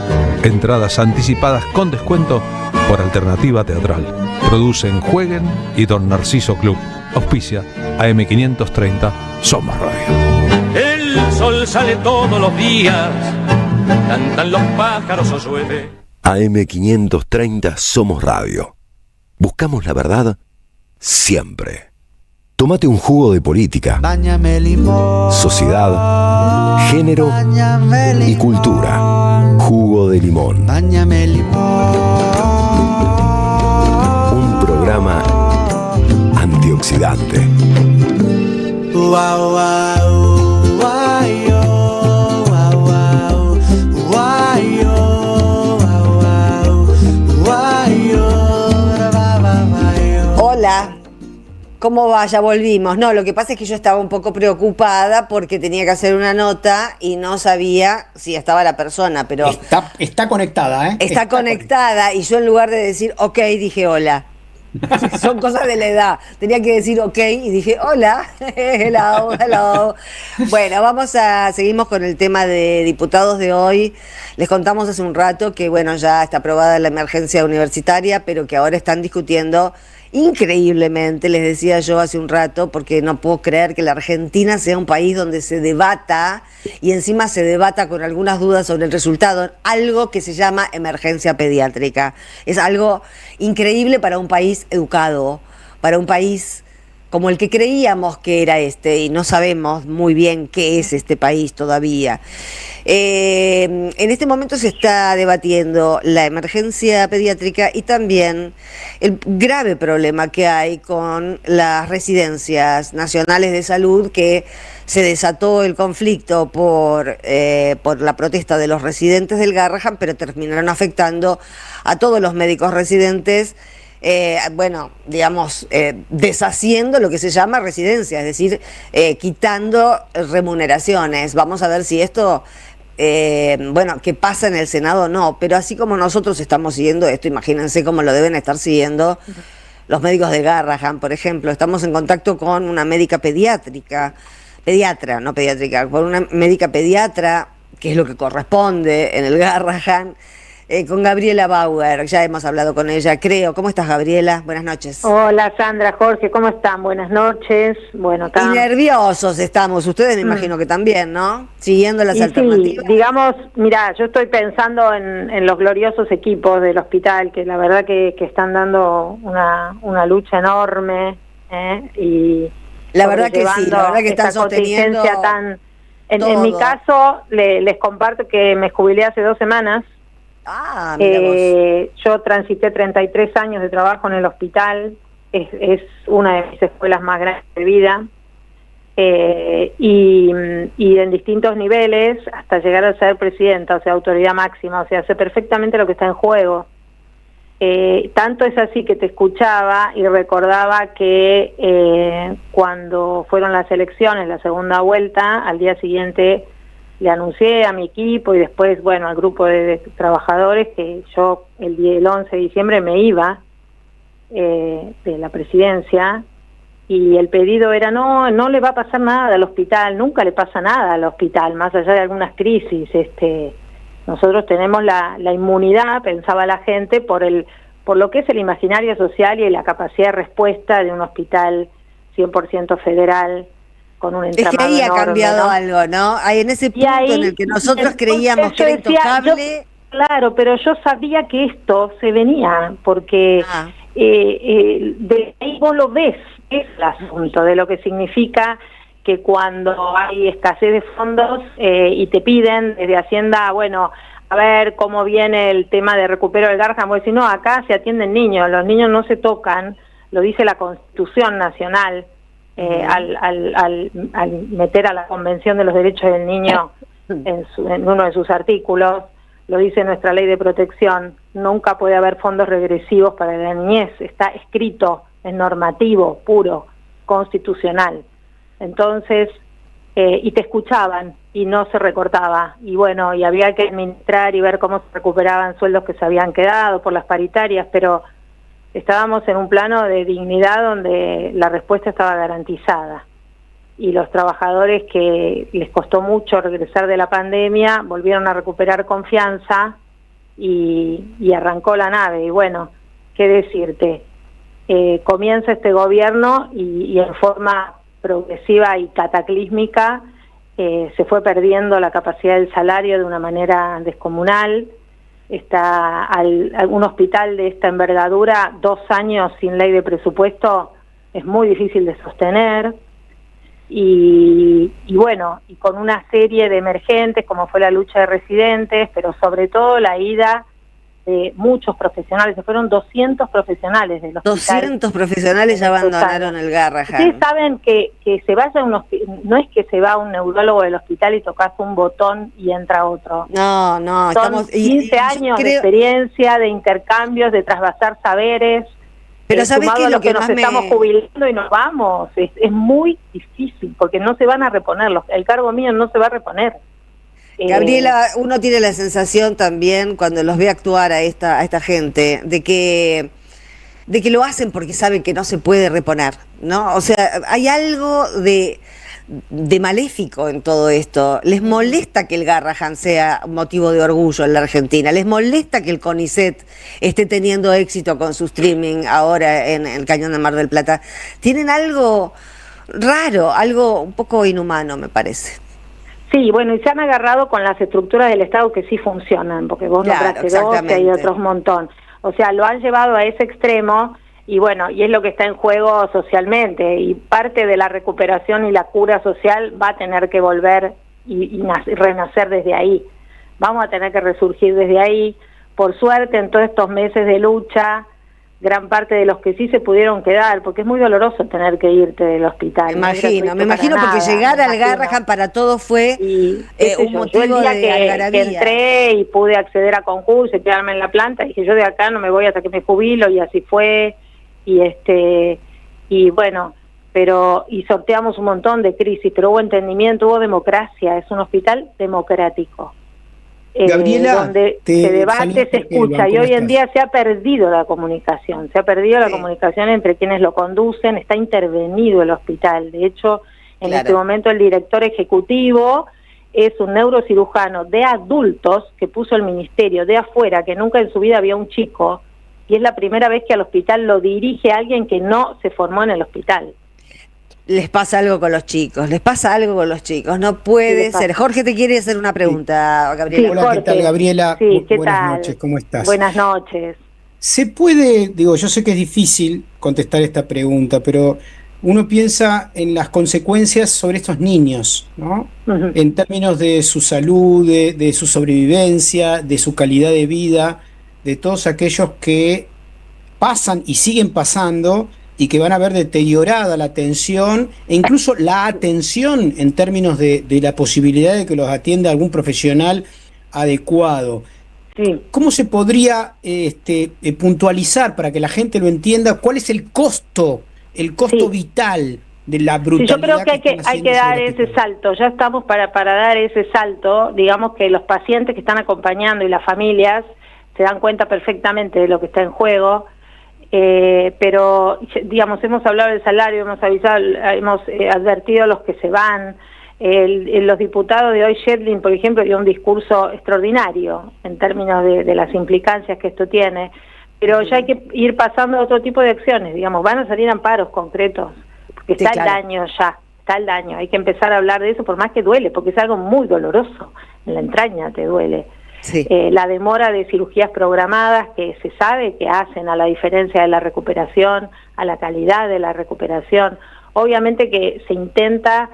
Entradas anticipadas con descuento por Alternativa Teatral. Producen Jueguen y Don Narciso Club. Auspicia AM530 Somos Radio. El sol sale todos los días, cantan los pájaros o llueve. AM530 Somos Radio. Buscamos la verdad siempre. Tómate un jugo de política, sociedad, género y cultura. Jugo de limón. Un programa antioxidante. Hola, ¿cómo va? Ya volvimos. No, lo que pasa es que yo estaba un poco preocupada porque tenía que hacer una nota y no sabía si estaba la persona, pero... Está conectada, ¿eh? Está conectada y yo en lugar de decir ok, dije hola. Son cosas de la edad. Tenía que decir ok y dije hola, hello, hello. Bueno, seguimos con el tema de diputados de hoy. Les contamos hace un rato que bueno, ya está aprobada la emergencia universitaria, pero que ahora están discutiendo increíblemente, les decía yo hace un rato, porque no puedo creer que la Argentina sea un país donde se debata y encima se debata con algunas dudas sobre el resultado, algo que se llama emergencia pediátrica. Es algo increíble para un país educado, para un país como el que creíamos que era y no sabemos muy bien qué es este país todavía. En este momento se está debatiendo la emergencia pediátrica y también el grave problema que hay con las residencias nacionales de salud, que se desató el conflicto por la protesta de los residentes del Garrahan, pero terminaron afectando a todos los médicos residentes. Deshaciendo lo que se llama residencia, es decir, quitando remuneraciones. Vamos a ver si esto, qué pasa en el Senado o no, pero así como nosotros estamos siguiendo esto, imagínense cómo lo deben estar siguiendo los médicos de Garrahan, por ejemplo. Estamos en contacto con una médica pediatra, con una médica pediatra, que es lo que corresponde en el Garrahan, con Gabriela Bauer. Ya hemos hablado con ella, creo. ¿Cómo estás, Gabriela? Buenas noches. Hola, Sandra, Jorge, ¿cómo están? Buenas noches. Bueno, y nerviosos estamos, ustedes me imagino que también, ¿no? Siguiendo las alternativas. Sí, digamos, mira, yo estoy pensando en los gloriosos equipos del hospital, que la verdad que están dando una lucha enorme, y la verdad que sí, la verdad que están sosteniendo tan En mi caso, les comparto que me jubilé hace 2 semanas. Mira vos. Yo transité 33 años de trabajo en el hospital. Es una de mis escuelas más grandes de vida. Y en distintos niveles, hasta llegar a ser presidenta, o sea, autoridad máxima. O sea, sé perfectamente lo que está en juego. Tanto es así que te escuchaba y recordaba que cuando fueron las elecciones, la segunda vuelta, al día siguiente le anuncié a mi equipo y después, bueno, al grupo de trabajadores que yo el 11 de diciembre me iba de la presidencia, y el pedido era no le va a pasar nada al hospital, nunca le pasa nada al hospital, más allá de algunas crisis. Nosotros tenemos la inmunidad, pensaba la gente, por lo que es el imaginario social y la capacidad de respuesta de un hospital 100% federal, con un entramado. Es que ahí ha enorme, cambiado algo, ¿no? En ese punto en el que nosotros creíamos que era intocable. Claro, pero yo sabía que esto se venía, porque de ahí vos lo ves, es el asunto de lo que significa que cuando hay escasez de fondos y te piden desde Hacienda, bueno, a ver cómo viene el tema de recupero del Garrahan, vos decís, no, acá se atienden niños, los niños no se tocan, lo dice la Constitución Nacional, al meter a la Convención de los Derechos del Niño en uno de sus artículos, lo dice nuestra ley de protección, nunca puede haber fondos regresivos para la niñez, está escrito, es normativo, puro, constitucional. Entonces, y te escuchaban y no se recortaba, y bueno, y había que administrar y ver cómo se recuperaban sueldos que se habían quedado por las paritarias, pero estábamos en un plano de dignidad donde la respuesta estaba garantizada, y los trabajadores que les costó mucho regresar de la pandemia volvieron a recuperar confianza y arrancó la nave. Y bueno, qué decirte, comienza este gobierno y en forma progresiva y cataclísmica se fue perdiendo la capacidad del salario de una manera descomunal. Está un hospital de esta envergadura, 2 años sin ley de presupuesto, es muy difícil de sostener. Y bueno, y con una serie de emergentes como fue la lucha de residentes, pero sobre todo la ida de muchos profesionales, se fueron 200 profesionales del hospital. 200 profesionales ya abandonaron el Garrahan. Ustedes saben que se vaya a no es que se va un neurólogo del hospital y tocas un botón y entra otro. No, son estamos 15 años de experiencia, de intercambios, de trasvasar saberes. Pero ¿sabés qué es lo que nos más estamos jubilando y nos vamos? Es muy difícil, porque no se van a reponer, el cargo mío no se va a reponer. Gabriela, uno tiene la sensación también cuando los ve actuar a esta gente de que lo hacen porque saben que no se puede reponer, ¿no? O sea, hay algo de maléfico en todo esto. Les molesta que el Garrahan sea motivo de orgullo en la Argentina, les molesta que el CONICET esté teniendo éxito con su streaming ahora en el Cañón de Mar del Plata. Tienen algo raro, algo un poco inhumano, me parece. Sí, bueno, y se han agarrado con las estructuras del Estado que sí funcionan, porque vos nombraste 12 y hay otros montón. O sea, lo han llevado a ese extremo. Y bueno, y es lo que está en juego socialmente, y parte de la recuperación y la cura social va a tener que volver y renacer desde ahí. Vamos a tener que resurgir desde ahí. Por suerte, en todos estos meses de lucha, gran parte de los que sí se pudieron quedar, porque es muy doloroso tener que irte del hospital. Me imagino porque llegar al Garrahan para todos fue un motivo de algarabía. Que entré y pude acceder a concurso y quedarme en la planta, dije yo de acá no me voy hasta que me jubilo, y así fue. Y bueno, y sorteamos un montón de crisis, pero hubo entendimiento, hubo democracia, es un hospital democrático, Gabriela, donde se debate, se escucha, y hoy en día se ha perdido la comunicación, la comunicación entre quienes lo conducen, está intervenido el hospital. De hecho, en este momento el director ejecutivo es un neurocirujano de adultos que puso el ministerio de afuera, que nunca en su vida había un chico, y es la primera vez que al hospital lo dirige alguien que no se formó en el hospital. Les pasa algo con los chicos, no puede ser. Jorge te quiere hacer una pregunta, Gabriela. Hola, Jorge. ¿Qué tal, Gabriela? Buenas noches, ¿cómo estás? Buenas noches. ¿Se puede, yo sé que es difícil contestar esta pregunta, pero uno piensa en las consecuencias sobre estos niños, ¿no? En términos de su salud, de su sobrevivencia, de su calidad de vida, de todos aquellos que pasan y siguen pasando y que van a ver deteriorada la atención e incluso la atención en términos de la posibilidad de que los atienda algún profesional adecuado. Sí. ¿Cómo se podría puntualizar para que la gente lo entienda? ¿Cuál es el costo vital de la brutalidad? Sí, yo creo que hay que dar ese salto. Ya estamos para dar ese salto. Digamos que los pacientes que están acompañando y las familias se dan cuenta perfectamente de lo que está en juego. Pero, digamos, hemos hablado del salario, hemos advertido a los que se van. Los diputados de hoy, Shetland, por ejemplo, dio un discurso extraordinario en términos de las implicancias que esto tiene, pero ya hay que ir pasando a otro tipo de acciones, digamos, van a salir amparos concretos, porque está el daño ya, está el daño, hay que empezar a hablar de eso, por más que duele, porque es algo muy doloroso, en la entraña te duele. Sí. La demora de cirugías programadas que se sabe que hacen a la diferencia de la recuperación, a la calidad de la recuperación. Obviamente que se intenta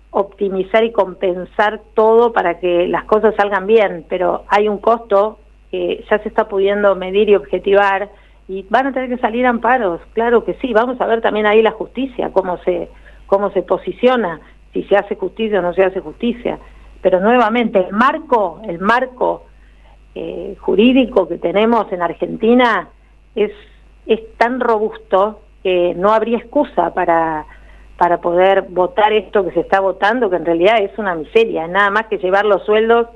optimizar y compensar todo para que las cosas salgan bien, pero hay un costo que ya se está pudiendo medir y objetivar y van a tener que salir amparos, claro que sí. Vamos a ver también ahí la justicia, cómo se posiciona, si se hace justicia o no se hace justicia. Pero nuevamente, el marco jurídico que tenemos en Argentina es tan robusto que no habría excusa para poder votar esto que se está votando, que en realidad es una miseria, es nada más que llevar los sueldos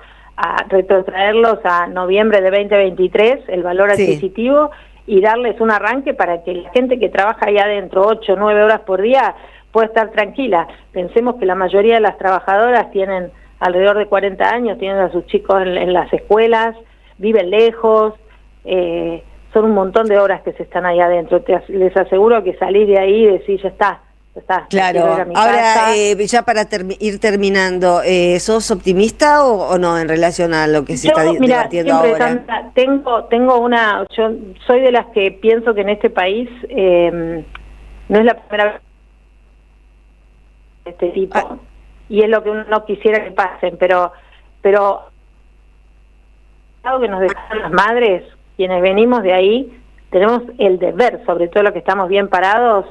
retrotraerlos a noviembre de 2023, el valor adquisitivo, y darles un arranque para que la gente que trabaja ahí adentro 8 o 9 horas por día pueda estar tranquila. Pensemos que la mayoría de las trabajadoras tienen alrededor de 40 años, tienen a sus chicos en las escuelas, viven lejos, son un montón de horas que se están ahí adentro. Les aseguro que salir de ahí y decir, ya está. Claro, ahora ya para ir terminando, ¿sos optimista o no en relación a lo que se está debatiendo ahora? Yo soy de las que pienso que en este país no es la primera vez de este tipo, y es lo que uno no quisiera que pasen, pero algo que nos dejaron las madres, quienes venimos de ahí, tenemos el deber, sobre todo los que estamos bien parados,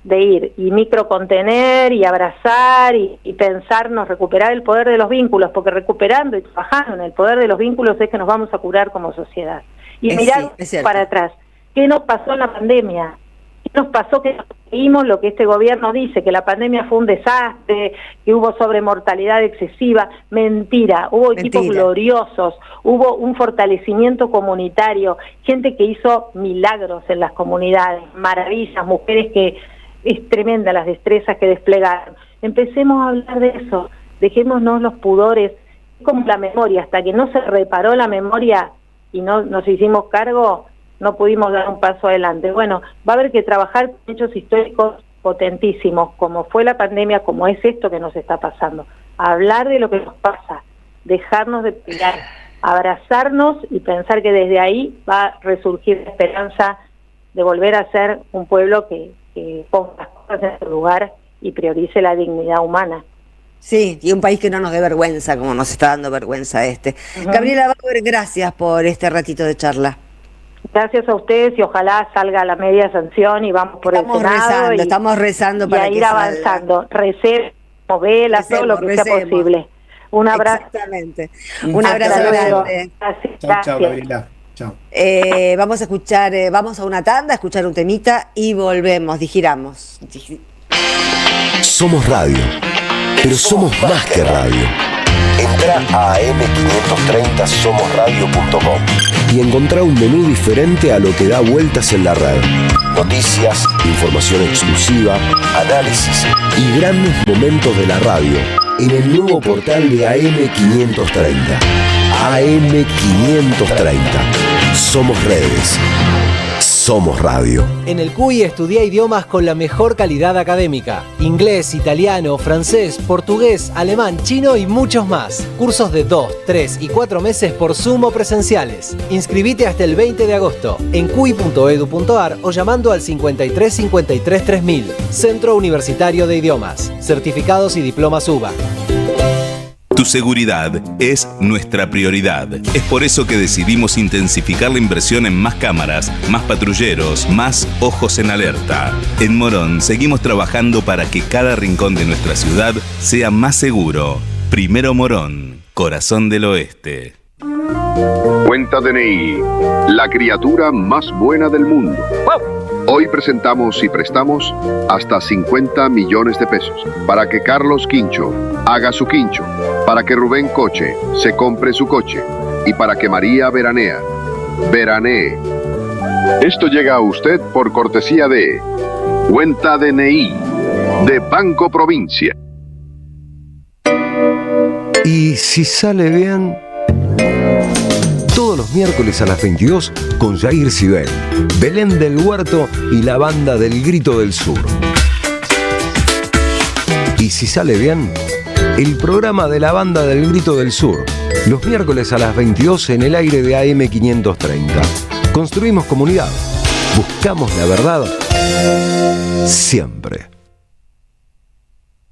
de ir y microcontener y abrazar y pensarnos, recuperar el poder de los vínculos, porque recuperando y trabajando en el poder de los vínculos es que nos vamos a curar como sociedad. Y mirar para atrás, ¿qué nos pasó en la pandemia? ¿Qué nos pasó que vimos lo que este gobierno dice, que la pandemia fue un desastre, que hubo sobremortalidad excesiva? Mentira, hubo equipos gloriosos, hubo un fortalecimiento comunitario, gente que hizo milagros en las comunidades, maravillas, mujeres que es tremenda las destrezas que desplegaron. Empecemos a hablar de eso, dejémonos los pudores, como la memoria, hasta que no se reparó la memoria y no nos hicimos cargo, no pudimos dar un paso adelante. Bueno, va a haber que trabajar con hechos históricos potentísimos, como fue la pandemia, como es esto que nos está pasando. Hablar de lo que nos pasa, dejarnos de pelear, abrazarnos y pensar que desde ahí va a resurgir la esperanza de volver a ser un pueblo que ponga las cosas en su lugar y priorice la dignidad humana. Sí, y un país que no nos dé vergüenza, como nos está dando vergüenza Gabriela Bauer, gracias por este ratito de charla. Gracias a ustedes y ojalá salga la media sanción y vamos por el Senado. Estamos rezando para ir avanzando. Recemos, velas, todo lo que sea posible. Un abrazo. Exactamente. Un abrazo grande. Chao, Gabriela. Chao. Vamos a escuchar, vamos a una tanda, a escuchar un temita y volvemos, digiramos. Somos radio, pero somos más que radio. Entra a am530somosradio.com y encontrá un menú diferente a lo que da vueltas en la red. Noticias, información exclusiva, análisis y grandes momentos de la radio en el nuevo portal de AM530. AM530. Somos redes. Somos Radio. En el CUI estudia idiomas con la mejor calidad académica. Inglés, italiano, francés, portugués, alemán, chino y muchos más. Cursos de 2, 3 y 4 meses por Zoom o presenciales. Inscribite hasta el 20 de agosto en cui.edu.ar o llamando al 53 53 3000. Centro Universitario de Idiomas. Certificados y diplomas UBA. Tu seguridad es nuestra prioridad. Es por eso que decidimos intensificar la inversión en más cámaras, más patrulleros, más ojos en alerta. En Morón seguimos trabajando para que cada rincón de nuestra ciudad sea más seguro. Primero Morón, corazón del oeste. Cuenta DNI, la criatura más buena del mundo. Hoy presentamos y prestamos hasta 50 millones de pesos para que Carlos Quincho haga su quincho, para que Rubén Coche se compre su coche y para que María veranee. Esto llega a usted por cortesía de Cuenta DNI de Banco Provincia. Y si sale bien, todos los miércoles a las 22 con Jair Sibel, Belén del Huerto y la banda del Grito del Sur. Y si sale bien, el programa de la banda del Grito del Sur, los miércoles a las 22 en el aire de AM530. Construimos comunidad, buscamos la verdad siempre.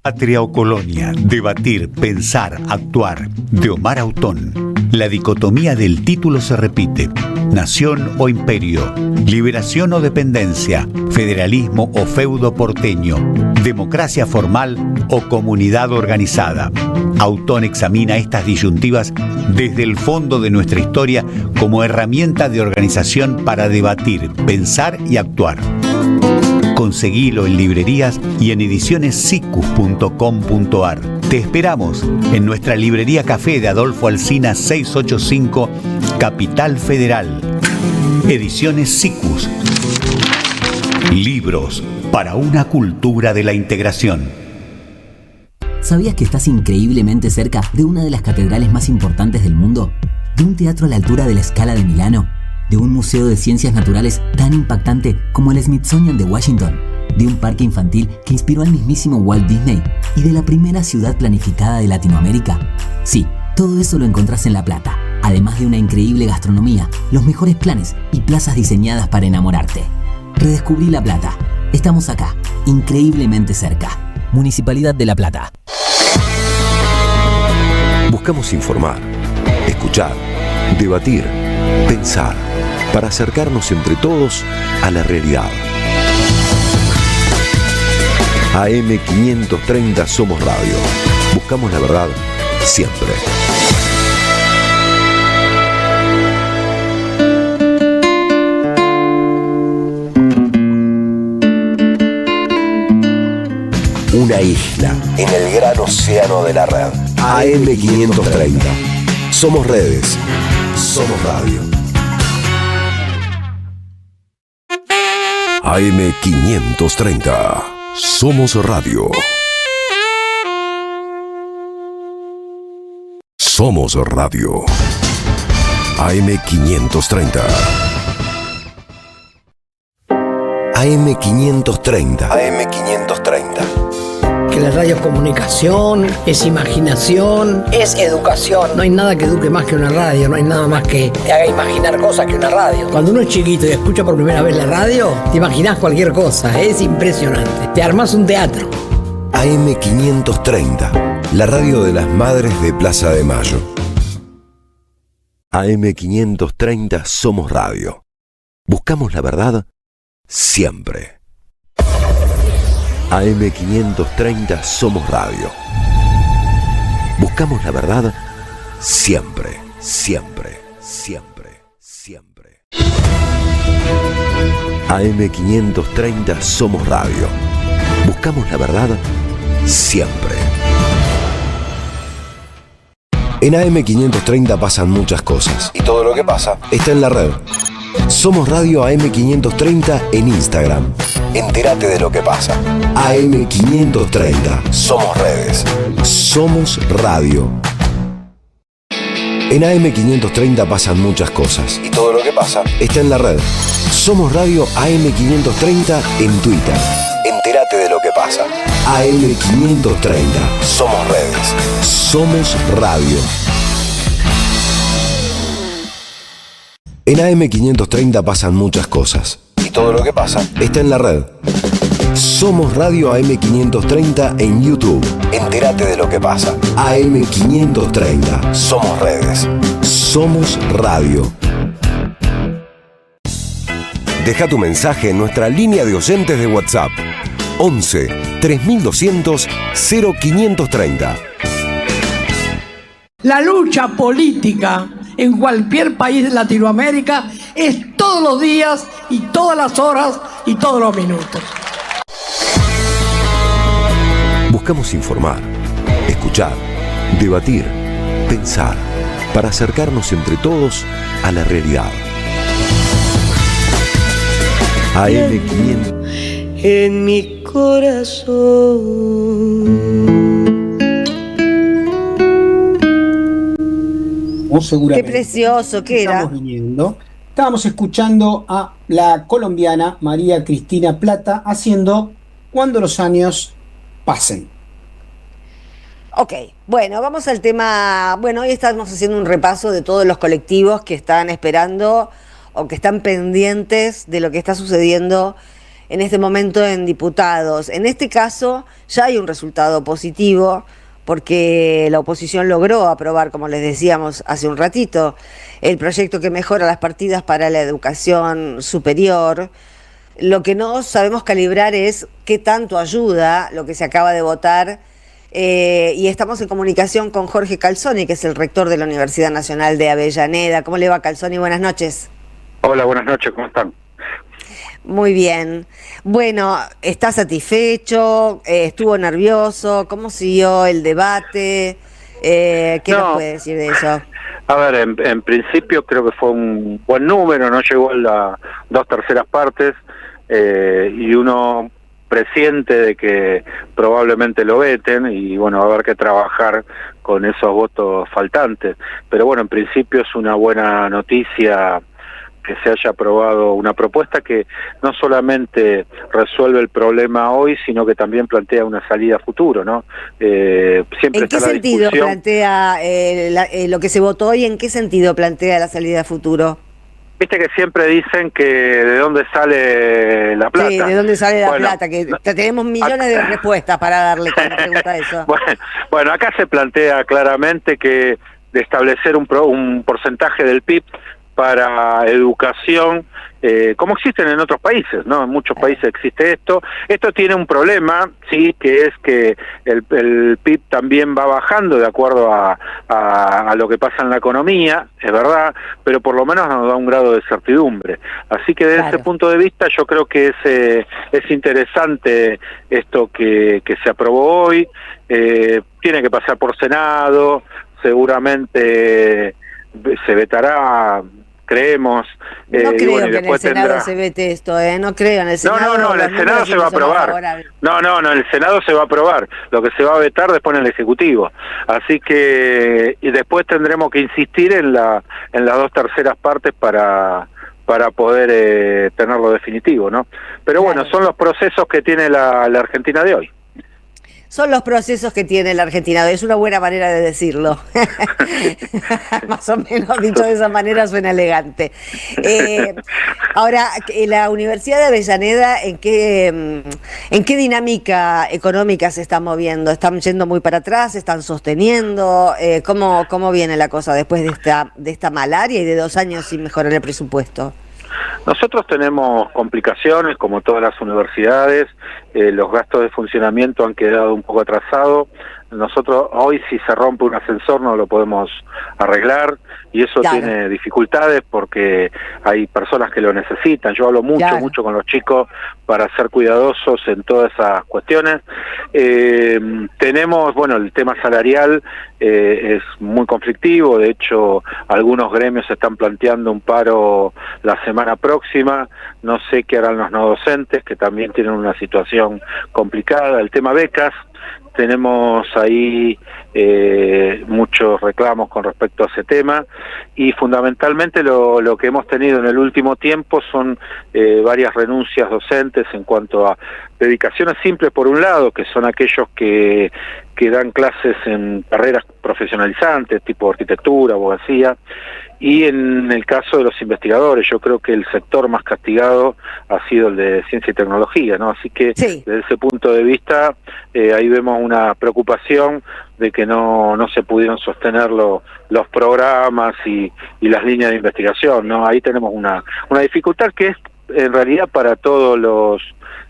Patria o colonia, debatir, pensar, actuar. De Omar Autón. La dicotomía del título se repite. Nación o imperio, liberación o dependencia, federalismo o feudo porteño, democracia formal o comunidad organizada. Autón examina estas disyuntivas desde el fondo de nuestra historia como herramienta de organización para debatir, pensar y actuar. Conseguilo en librerías y en edicionessicus.com.ar. Te esperamos en nuestra librería café de Adolfo Alsina 685, Capital Federal. Ediciones Sicus. Libros para una cultura de la integración. ¿Sabías que estás increíblemente cerca de una de las catedrales más importantes del mundo? ¿De un teatro a la altura de la Scala de Milano? ¿De un museo de ciencias naturales tan impactante como el Smithsonian de Washington? ¿De un parque infantil que inspiró al mismísimo Walt Disney? ¿Y de la primera ciudad planificada de Latinoamérica? Sí, todo eso lo encontrás en La Plata, además de una increíble gastronomía, los mejores planes y plazas diseñadas para enamorarte. Redescubrí La Plata. Estamos acá, increíblemente cerca. Municipalidad de La Plata. Buscamos informar, escuchar, debatir, pensar, para acercarnos entre todos a la realidad. AM530 Somos Radio. Buscamos la verdad siempre. Una isla en el gran océano de la red. AM530. Somos redes. Somos radio. AM530. Somos radio. Somos radio. AM530. AM530. AM530. Que la radio es comunicación, es imaginación, es educación. No hay nada que eduque más que una radio, no hay nada más que te haga imaginar cosas que una radio. Cuando uno es chiquito y escucha por primera vez la radio, te imaginas cualquier cosa, es impresionante. Te armás un teatro. AM530, la radio de las madres de Plaza de Mayo. AM530 Somos Radio. Buscamos la verdad siempre. AM530 Somos Radio. Buscamos la verdad siempre, siempre, siempre, siempre. AM530 Somos Radio. Buscamos la verdad siempre. En AM530 pasan muchas cosas y todo lo que pasa está en la red. Somos Radio AM530 en Instagram. Entérate de lo que pasa. AM530. Somos redes. Somos radio. En AM530 pasan muchas cosas y todo lo que pasa pasa está en la red. Somos Radio AM530 en Twitter. Entérate de lo que pasa. AM530. Somos redes. Somos radio. En AM530 pasan muchas cosas. Y todo lo que pasa está en la red. Somos Radio AM530 en YouTube. Entérate de lo que pasa. AM530. Somos redes. Somos radio. Deja tu mensaje en nuestra línea de oyentes de WhatsApp. 11 3200 0530. La lucha política en cualquier país de Latinoamérica es todos los días y todas las horas y todos los minutos. Buscamos informar, escuchar, debatir, pensar, para acercarnos entre todos a la realidad. AM500 en mi corazón. Seguramente. Qué precioso, ¿qué era? Estábamos escuchando a la colombiana María Cristina Plata haciendo Cuando los años pasen. Ok, bueno, vamos al tema. Bueno, hoy estamos haciendo un repaso de todos los colectivos que están esperando o que están pendientes de lo que está sucediendo en este momento en diputados. En este caso ya hay un resultado positivo porque la oposición logró aprobar, como les decíamos hace un ratito, el proyecto que mejora las partidas para la educación superior. Lo que no sabemos calibrar es qué tanto ayuda lo que se acaba de votar, y estamos en comunicación con Jorge Calzoni, que es el rector de la Universidad Nacional de Avellaneda. ¿Cómo le va, Calzoni? Buenas noches. Hola, buenas noches, ¿cómo están? Muy bien. Bueno, ¿está satisfecho? ¿Estuvo nervioso? ¿Cómo siguió el debate? ¿Qué nos puede decir de eso? A ver, en principio creo que fue un buen número, no llegó a las 2/3 partes, y uno presiente de que probablemente lo veten y bueno, va a haber que trabajar con esos votos faltantes. Pero bueno, en principio es una buena noticia que se haya aprobado una propuesta que no solamente resuelve el problema hoy, sino que también plantea una salida a futuro, ¿no? Siempre ¿En qué sentido plantea lo que se votó hoy? ¿En qué sentido plantea la salida a futuro? Viste que siempre dicen que de dónde sale la plata. Sí, de dónde sale la plata, que tenemos millones de respuestas para darle cuando pregunta eso. Bueno, acá se plantea claramente que de establecer un porcentaje del PIB para educación, como existen en otros países, ¿no? En muchos países existe esto. Esto tiene un problema, sí, que es que el PIB también va bajando de acuerdo a lo que pasa en la economía, es verdad, pero por lo menos nos da un grado de certidumbre. Así que desde ese punto de vista yo creo que es interesante esto que se aprobó hoy. Tiene que pasar por Senado, seguramente se vetará, creemos. No creo bueno, que en el Senado se vete esto, no creo en el Senado. No, en el Senado se va a aprobar. No, en el Senado se va a aprobar. Lo que se va a vetar después en el Ejecutivo. Así que y después tendremos que insistir en las 2/3 partes para poder tenerlo definitivo, ¿no? Pero bueno, son los procesos que tiene la Argentina de hoy. Son los procesos que tiene la Argentina. Es una buena manera de decirlo. Más o menos dicho de esa manera suena elegante. Ahora, la Universidad de Avellaneda, ¿en qué dinámica económica se está moviendo? ¿Están yendo muy para atrás? ¿Están sosteniendo? ¿Cómo viene la cosa después de esta malaria y de 2 años sin mejorar el presupuesto? Nosotros tenemos complicaciones, como todas las universidades. Los gastos de funcionamiento han quedado un poco atrasados. Nosotros hoy, si se rompe un ascensor, no lo podemos arreglar, y eso tiene dificultades porque hay personas que lo necesitan. Yo hablo mucho con los chicos para ser cuidadosos en todas esas cuestiones. Tenemos, bueno, el tema salarial es muy conflictivo. De hecho, algunos gremios están planteando un paro la semana próxima. No sé qué harán los no docentes, que también tienen una situación complicada. El tema becas, Tenemos ahí muchos reclamos con respecto a ese tema, y fundamentalmente lo que hemos tenido en el último tiempo son varias renuncias docentes en cuanto a dedicaciones simples, por un lado, que son aquellos que dan clases en carreras profesionalizantes, tipo arquitectura, abogacía, y en el caso de los investigadores, yo creo que el sector más castigado ha sido el de ciencia y tecnología, ¿no? Así que desde ese punto de vista, ahí vemos una preocupación de que no se pudieron sostener los programas y las líneas de investigación, ¿no? Ahí tenemos una dificultad que es en realidad para todas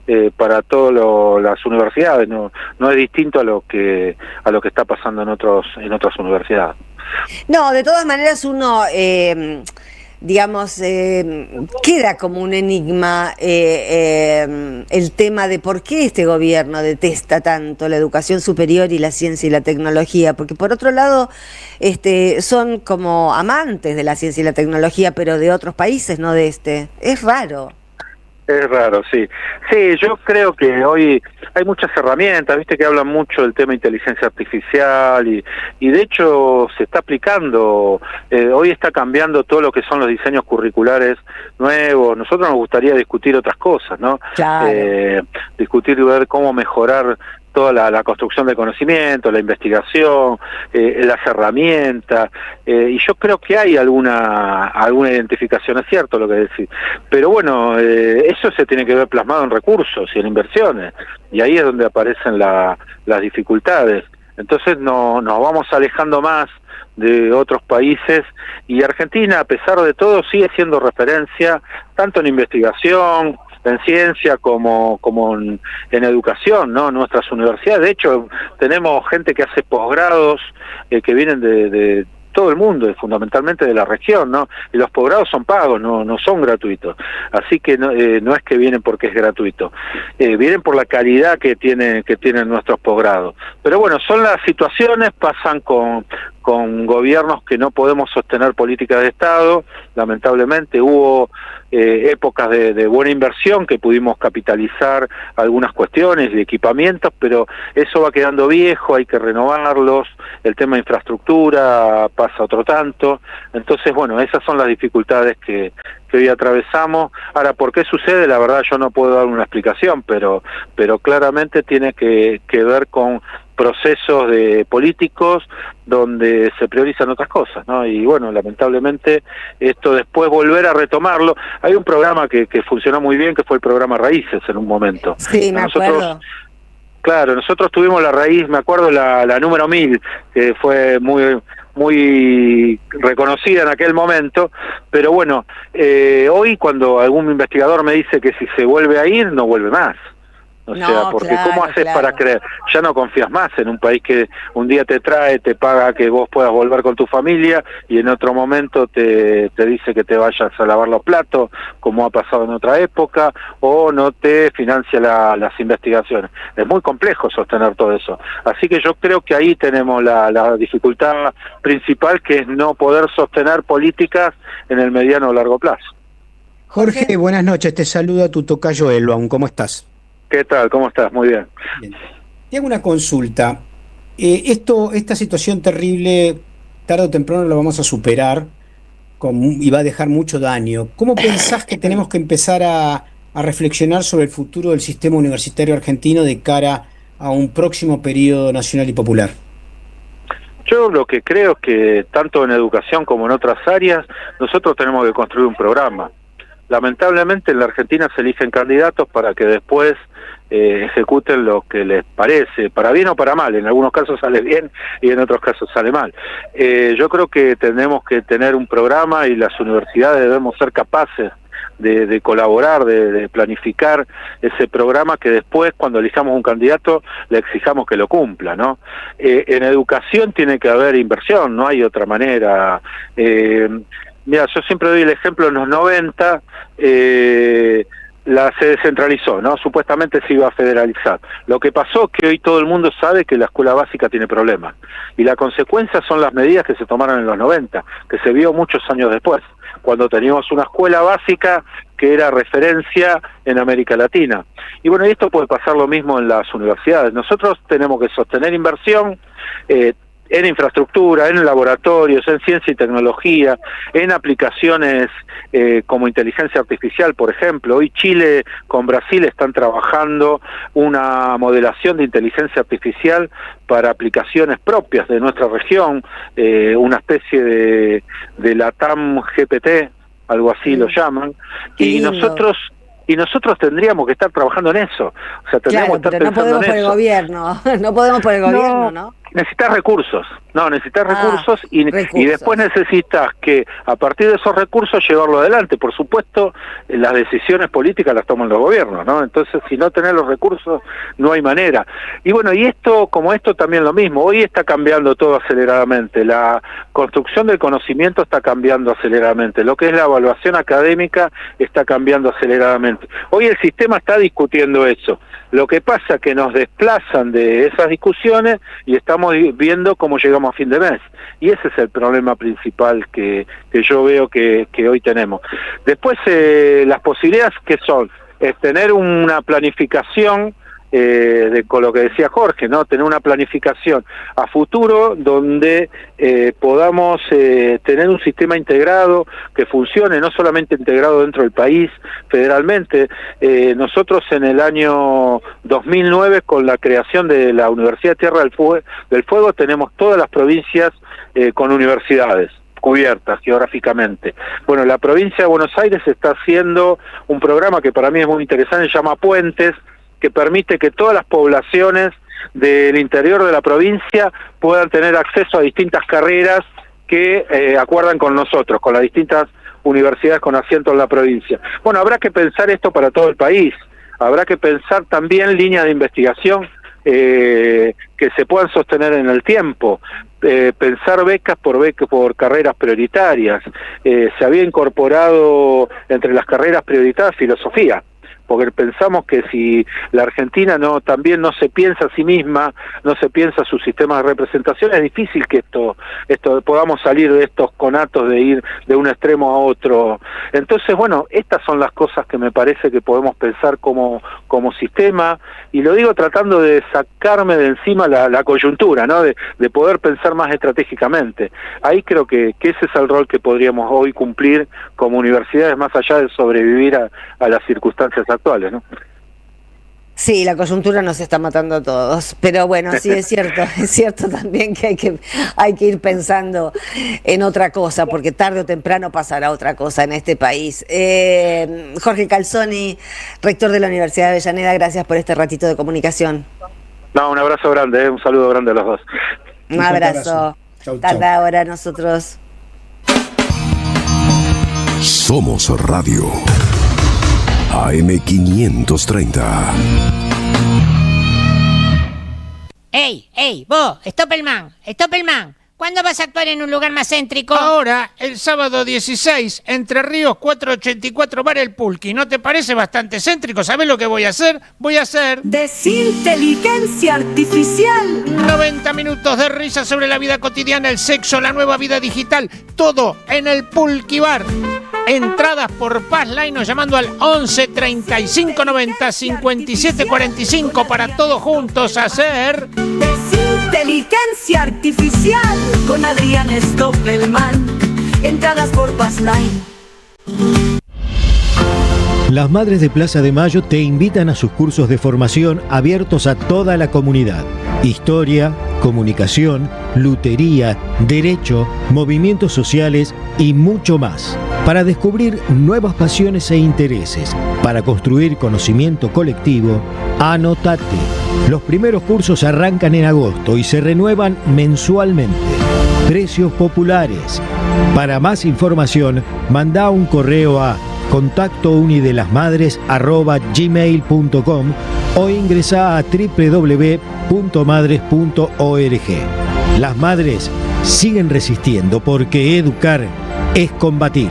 las universidades, no es distinto a lo que está pasando en otras universidades. No, de todas maneras uno, digamos, queda como un enigma el tema de por qué este gobierno detesta tanto la educación superior y la ciencia y la tecnología, porque por otro lado son como amantes de la ciencia y la tecnología, pero de otros países, no de este. Es raro. Es raro, sí. Sí, yo creo que hoy hay muchas herramientas, viste que hablan mucho del tema de inteligencia artificial y de hecho se está aplicando, hoy está cambiando todo lo que son los diseños curriculares nuevos. Nosotros nos gustaría discutir otras cosas, ¿no? Claro. Discutir y ver cómo mejorar toda la construcción de conocimiento, la investigación, las herramientas, y yo creo que hay alguna identificación, es cierto lo que decís, pero bueno, eso se tiene que ver plasmado en recursos y en inversiones, y ahí es donde aparecen las dificultades. Entonces nos vamos alejando más de otros países, y Argentina, a pesar de todo, sigue siendo referencia tanto en investigación, en ciencia como en educación, ¿no? Nuestras universidades, de hecho, tenemos gente que hace posgrados que vienen de todo el mundo, fundamentalmente de la región, ¿no? Y los posgrados son pagos, no son gratuitos. Así que no es que vienen porque es gratuito, vienen por la calidad que tienen nuestros posgrados. Pero bueno, son las situaciones, pasan con gobiernos que no podemos sostener políticas de Estado. Lamentablemente hubo épocas de buena inversión que pudimos capitalizar algunas cuestiones de equipamientos, pero eso va quedando viejo, hay que renovarlos, el tema de infraestructura pasa otro tanto. Entonces, bueno, esas son las dificultades que hoy atravesamos. Ahora, ¿por qué sucede? La verdad yo no puedo dar una explicación, pero claramente tiene que ver con procesos de políticos donde se priorizan otras cosas, ¿no? Y bueno, lamentablemente esto después volver a retomarlo. Hay un programa que funcionó muy bien, que fue el programa Raíces en un momento. Sí, me acuerdo. Claro, nosotros tuvimos la raíz, me acuerdo la número 1000, que fue muy reconocida en aquel momento, pero bueno, hoy cuando algún investigador me dice que si se vuelve a ir, no vuelve más. O sea, porque claro, ¿cómo haces para creer? Ya no confías más en un país que un día te trae, te paga que vos puedas volver con tu familia, y en otro momento te dice que te vayas a lavar los platos, como ha pasado en otra época, o no te financia las investigaciones. Es muy complejo sostener todo eso. Así que yo creo que ahí tenemos la dificultad principal, que es no poder sostener políticas en el mediano o largo plazo. Jorge, buenas noches. Te saluda tu tocayo Elbaum. ¿Cómo estás? ¿Qué tal? ¿Cómo estás? Muy bien. Bien. Te hago una consulta. Esta situación terrible, tarde o temprano la vamos a superar y va a dejar mucho daño. ¿Cómo pensás que tenemos que empezar a reflexionar sobre el futuro del sistema universitario argentino de cara a un próximo periodo nacional y popular? Yo lo que creo es que tanto en educación como en otras áreas, nosotros tenemos que construir un programa. Lamentablemente en la Argentina se eligen candidatos para que después ejecuten lo que les parece, para bien o para mal. En algunos casos sale bien y en otros casos sale mal. Yo creo que tenemos que tener un programa, y las universidades debemos ser capaces de colaborar, de planificar ese programa, que después, cuando elijamos un candidato, le exijamos que lo cumpla, ¿no? En educación tiene que haber inversión, no hay otra manera. Mira, yo siempre doy el ejemplo, en los 90 se descentralizó, ¿no? Supuestamente se iba a federalizar. Lo que pasó es que hoy todo el mundo sabe que la escuela básica tiene problemas. Y la consecuencia son las medidas que se tomaron en los 90, que se vio muchos años después, cuando teníamos una escuela básica que era referencia en América Latina. Y bueno, y esto puede pasar lo mismo en las universidades. Nosotros tenemos que sostener inversión, en infraestructura, en laboratorios, en ciencia y tecnología, en aplicaciones como inteligencia artificial, por ejemplo. Hoy Chile con Brasil están trabajando una modelación de inteligencia artificial para aplicaciones propias de nuestra región, una especie de LATAM GPT, algo así lo llaman, y nosotros tendríamos que estar trabajando en eso. O sea, tendríamos que estar pero no pensando podemos en por el eso. gobierno, no podemos por el gobierno, ¿no? Necesitas recursos, recursos y después necesitas que a partir de esos recursos llevarlo adelante. Por supuesto, las decisiones políticas las toman los gobiernos, ¿no? Entonces, si no tenés los recursos, no hay manera. Y bueno, y esto, como esto también lo mismo, hoy está cambiando todo aceleradamente, la construcción del conocimiento está cambiando aceleradamente, lo que es la evaluación académica está cambiando aceleradamente. Hoy el sistema está discutiendo eso. Lo que pasa es que nos desplazan de esas discusiones y estamos viendo cómo llegamos a fin de mes. Y ese es el problema principal que yo veo que hoy tenemos. Después, las posibilidades que son, es tener una planificación, con lo que decía Jorge, ¿no? Tener una planificación a futuro donde podamos tener un sistema integrado que funcione, no solamente integrado dentro del país, federalmente. Nosotros en el año 2009, con la creación de la Universidad de Tierra del Fuego, tenemos todas las provincias con universidades cubiertas geográficamente. Bueno, la provincia de Buenos Aires está haciendo un programa que para mí es muy interesante, se llama Puentes, que permite que todas las poblaciones del interior de la provincia puedan tener acceso a distintas carreras que acuerdan con nosotros, con las distintas universidades con asiento en la provincia. Bueno, habrá que pensar esto para todo el país, habrá que pensar también líneas de investigación que se puedan sostener en el tiempo, pensar becas por carreras prioritarias. Se había incorporado entre las carreras prioritarias filosofía, porque pensamos que si la Argentina también no se piensa a sí misma, no se piensa su sistema de representación, es difícil que esto podamos salir de estos conatos de ir de un extremo a otro. Entonces, bueno, estas son las cosas que me parece que podemos pensar como sistema, y lo digo tratando de sacarme de encima la coyuntura, ¿no? De poder pensar más estratégicamente. Ahí creo que ese es el rol que podríamos hoy cumplir como universidades, más allá de sobrevivir a las circunstancias actuales, ¿no? Sí, la coyuntura nos está matando a todos, pero bueno, sí es cierto también que hay que ir pensando en otra cosa, porque tarde o temprano pasará otra cosa en este país. Jorge Calzoni, rector de la Universidad de Avellaneda, gracias por este ratito de comunicación. No, un abrazo grande, un saludo grande a los dos. Un abrazo. Hasta ahora nosotros. Somos Radio. AM530. ¡Ey, vos! ¡Stoppelman! ¿Cuándo vas a actuar en un lugar más céntrico? Ahora, el sábado 16, Entre Ríos 484 Bar El Pulqui. ¿No te parece bastante céntrico? ¿Sabés lo que voy a hacer? Voy a hacer... Desinteligencia artificial. 90 minutos de risa sobre la vida cotidiana, el sexo, la nueva vida digital. Todo en el Pulqui Bar. Entradas por Passline o llamando al 11 35 90 57 45 para todos juntos hacer... Desinteligencia artificial con Adrián Stoppelman. Entradas por Passline. Las Madres de Plaza de Mayo te invitan a sus cursos de formación abiertos a toda la comunidad. Historia, comunicación, lutería, derecho, movimientos sociales y mucho más. Para descubrir nuevas pasiones e intereses, para construir conocimiento colectivo, anotate. Los primeros cursos arrancan en agosto y se renuevan mensualmente. Precios populares. Para más información, manda un correo a contactounidelasmadres@gmail.com o ingresa a www.madres.org. Las madres siguen resistiendo porque educar es combatir.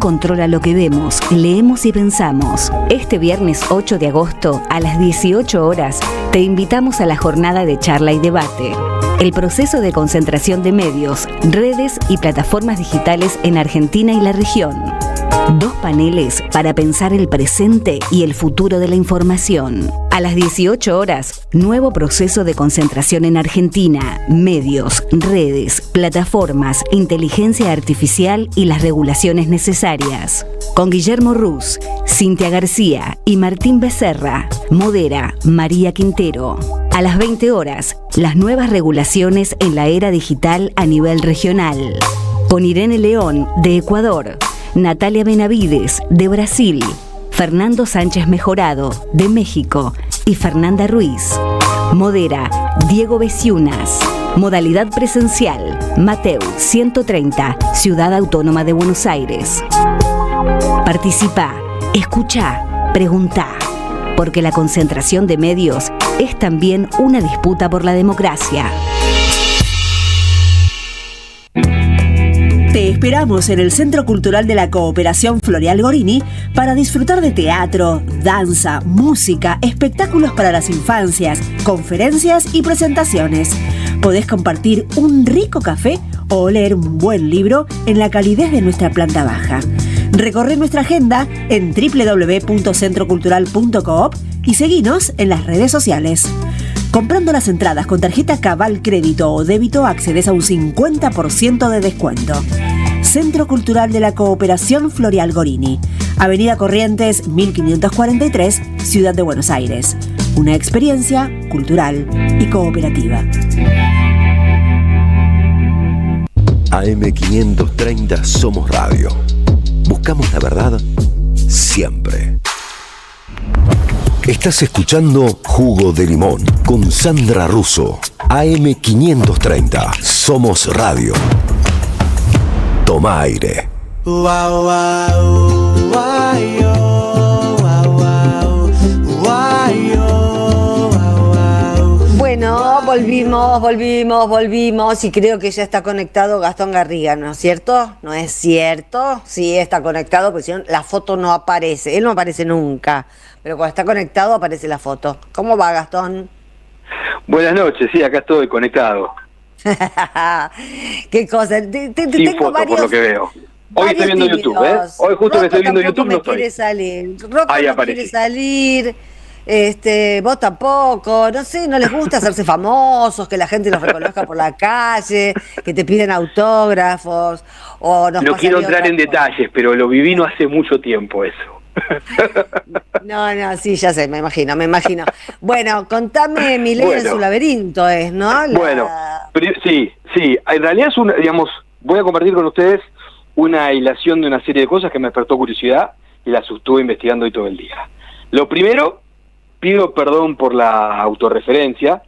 controla lo que vemos, leemos y pensamos. Este viernes 8 de agosto, a las 18 horas, te invitamos a la jornada de charla y debate. El proceso de concentración de medios, redes y plataformas digitales en Argentina y la región. 2 paneles para pensar el presente y el futuro de la información. A las 18 horas, nuevo proceso de concentración en Argentina, medios, redes, plataformas, inteligencia artificial y las regulaciones necesarias. Con Guillermo Ruz, Cintia García y Martín Becerra. Modera María Quintero. A las 20 horas, las nuevas regulaciones en la era digital a nivel regional. Con Irene León, de Ecuador. Natalia Benavides, de Brasil, Fernando Sánchez Mejorado, de México, y Fernanda Ruiz. Modera Diego Besiunas. Modalidad presencial, Mateu 130, Ciudad Autónoma de Buenos Aires. Participa, escucha, preguntá, porque la concentración de medios es también una disputa por la democracia. Te esperamos en el Centro Cultural de la Cooperación Floreal Gorini para disfrutar de teatro, danza, música, espectáculos para las infancias, conferencias y presentaciones. Podés compartir un rico café o leer un buen libro en la calidez de nuestra planta baja. Recorre nuestra agenda en www.centrocultural.coop y seguinos en las redes sociales. Comprando las entradas con tarjeta Cabal Crédito o Débito accedes a un 50% de descuento. Centro Cultural de la Cooperación Floreal Gorini, Avenida Corrientes 1543, Ciudad de Buenos Aires. Una experiencia cultural y cooperativa. AM530 Somos Radio. Buscamos la verdad siempre. Estás escuchando Jugo de Limón con Sandra Russo. AM530 Somos Radio. Toma aire. Bueno, volvimos y creo que ya está conectado Gastón Garriga, ¿no es cierto? ¿No es cierto? Sí, está conectado, porque si no, la foto no aparece. Él no aparece nunca, pero cuando está conectado aparece la foto. ¿Cómo va, Gastón? Buenas noches, sí, acá estoy conectado. Qué cosa. Sin tengo foto, varios, por lo que veo. Hoy estoy viendo tímidos. YouTube, ¿eh? Hoy justo Rocco que estoy viendo YouTube no me estoy. quiere salir. Rocco Ahí no aparecí. quiere salir. Vos tampoco, no sé, no les gusta hacerse famosos, que la gente los reconozca por la calle, que te piden autógrafos, o nos No pasa quiero de entrar otra en cosa. detalles, pero lo viví no hace mucho tiempo eso. No, sí, ya sé, me imagino. Bueno, contame Milei en Bueno. su laberinto, ¿no? Bueno, sí, en realidad es una, digamos, voy a compartir con ustedes una hilación de una serie de cosas que me despertó curiosidad y las estuve investigando hoy todo el día. Lo primero, pido perdón por la autorreferencia,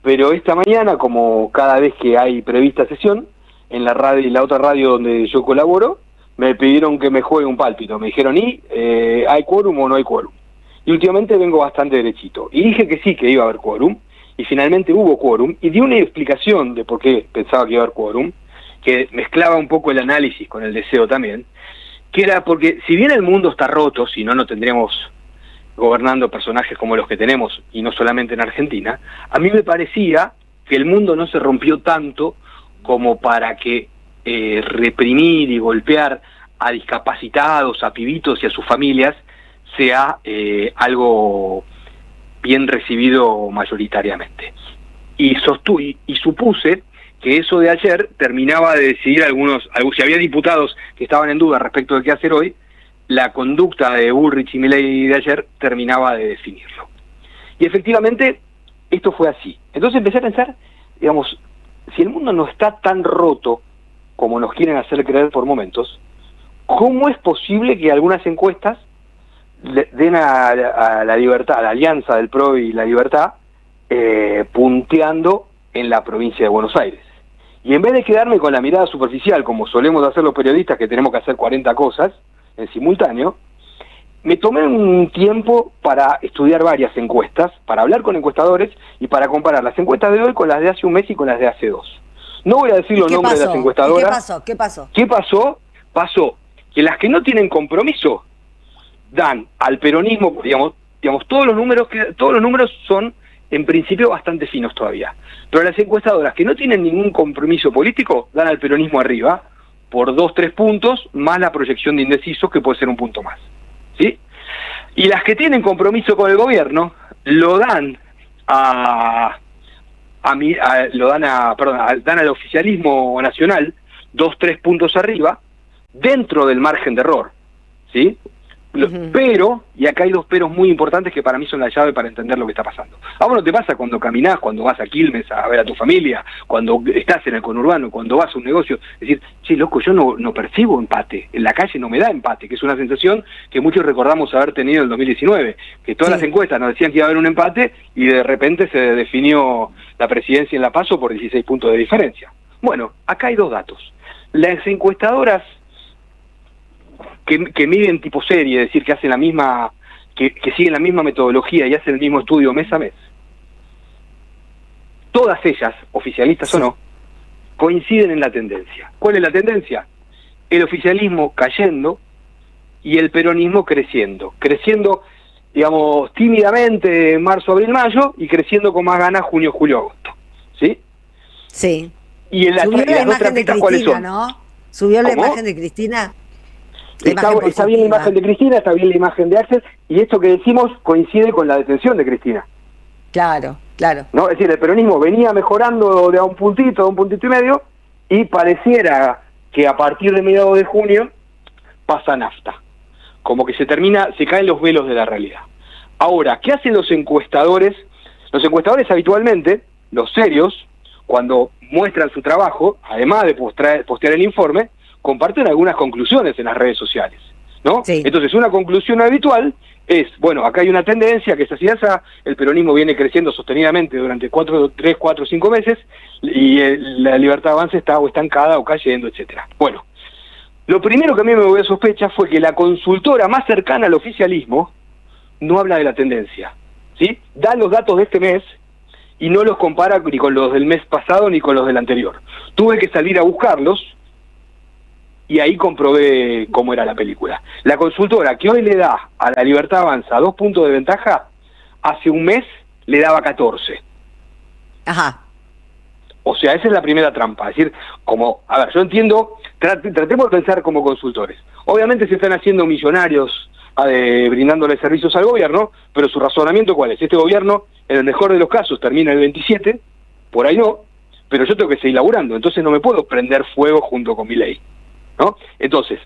pero esta mañana, como cada vez que hay prevista sesión, en la radio y la otra radio donde yo colaboro, me pidieron que me juegue un pálpito. Me dijeron, ¿hay quórum o no hay quórum? Y últimamente vengo bastante derechito. Y dije que sí, que iba a haber quórum, y finalmente hubo quórum, y di una explicación de por qué pensaba que iba a haber quórum, que mezclaba un poco el análisis con el deseo también, que era porque si bien el mundo está roto, si no, no tendríamos gobernando personajes como los que tenemos, y no solamente en Argentina, a mí me parecía que el mundo no se rompió tanto como para que reprimir y golpear a discapacitados, a pibitos y a sus familias sea algo bien recibido mayoritariamente. Y supuse que eso de ayer terminaba de decidir si había diputados que estaban en duda respecto de qué hacer hoy, la conducta de Bullrich y Milei de ayer terminaba de definirlo. Y efectivamente, esto fue así. Entonces empecé a pensar, digamos, si el mundo no está tan roto como nos quieren hacer creer por momentos, ¿cómo es posible que algunas encuestas den a la libertad, a la alianza del PRO y la libertad, punteando en la provincia de Buenos Aires? Y en vez de quedarme con la mirada superficial, como solemos hacer los periodistas, que tenemos que hacer 40 cosas en simultáneo, me tomé un tiempo para estudiar varias encuestas, para hablar con encuestadores y para comparar las encuestas de hoy con las de hace un mes y con las de hace 2. No voy a decir los nombres de las encuestadoras. ¿Qué pasó? ¿Qué pasó? Pasó que las que no tienen compromiso dan al peronismo, digamos todos los números son en principio bastante finos todavía, pero las encuestadoras que no tienen ningún compromiso político dan al peronismo arriba por 2-3 puntos, más la proyección de indecisos, que puede ser un punto más, ¿sí? Y las que tienen compromiso con el gobierno lo dan dan al oficialismo nacional 2-3 puntos arriba, dentro del margen de error, ¿sí? Pero, y acá hay dos peros muy importantes que para mí son la llave para entender lo que está pasando. A vos no te pasa cuando caminás, cuando vas a Quilmes a ver a tu familia, cuando estás en el conurbano, cuando vas a un negocio, decir, che, loco, yo no percibo empate, en la calle no me da empate, que es una sensación que muchos recordamos haber tenido en el 2019, que todas las encuestas nos decían que iba a haber un empate y de repente se definió la presidencia en La Paso por 16 puntos de diferencia. Bueno, acá hay dos datos. Las encuestadoras que miden tipo serie, es decir, que hacen la misma, que siguen la misma metodología y hacen el mismo estudio mes a mes, todas ellas, oficialistas o no, coinciden en la tendencia. ¿Cuál es la tendencia? El oficialismo cayendo y el peronismo creciendo, digamos, tímidamente en marzo, abril, mayo, y creciendo con más ganas junio, julio, agosto, ¿sí? Sí. Y en subió la imagen de ¿cuáles son? Cristina, ¿no? Subió la imagen de Cristina. Está bien la imagen de Cristina, está bien la imagen de Axel, y esto que decimos coincide con la detención de Cristina. Claro. ¿No? Es decir, el peronismo venía mejorando de a un puntito y medio, y pareciera que a partir de mediados de junio pasa nafta. Como que se caen los velos de la realidad. Ahora, ¿qué hacen los encuestadores? Los encuestadores habitualmente, los serios, cuando muestran su trabajo, además de postear el informe, comparten algunas conclusiones en las redes sociales, ¿no? Sí. Entonces, una conclusión habitual es, bueno, acá hay una tendencia que es así, el peronismo viene creciendo sostenidamente durante 3, 4, 5 meses, y la Libertad Avanza está o estancada o cayendo, etcétera. Bueno, lo primero que a mí me dio sospecha fue que la consultora más cercana al oficialismo no habla de la tendencia, ¿sí? Da los datos de este mes y no los compara ni con los del mes pasado ni con los del anterior. Tuve que salir a buscarlos, y ahí comprobé cómo era la película. La consultora que hoy le da a la Libertad Avanza 2 puntos de ventaja, hace un mes le daba 14. Ajá. O sea, esa es la primera trampa. Es decir, yo entiendo, tratemos de pensar como consultores. Obviamente se están haciendo millonarios brindándole servicios al gobierno, pero su razonamiento, ¿cuál es? Este gobierno, en el mejor de los casos, termina el 27, por ahí no, pero yo tengo que seguir laburando, entonces no me puedo prender fuego junto con mi ley, ¿no? Entonces,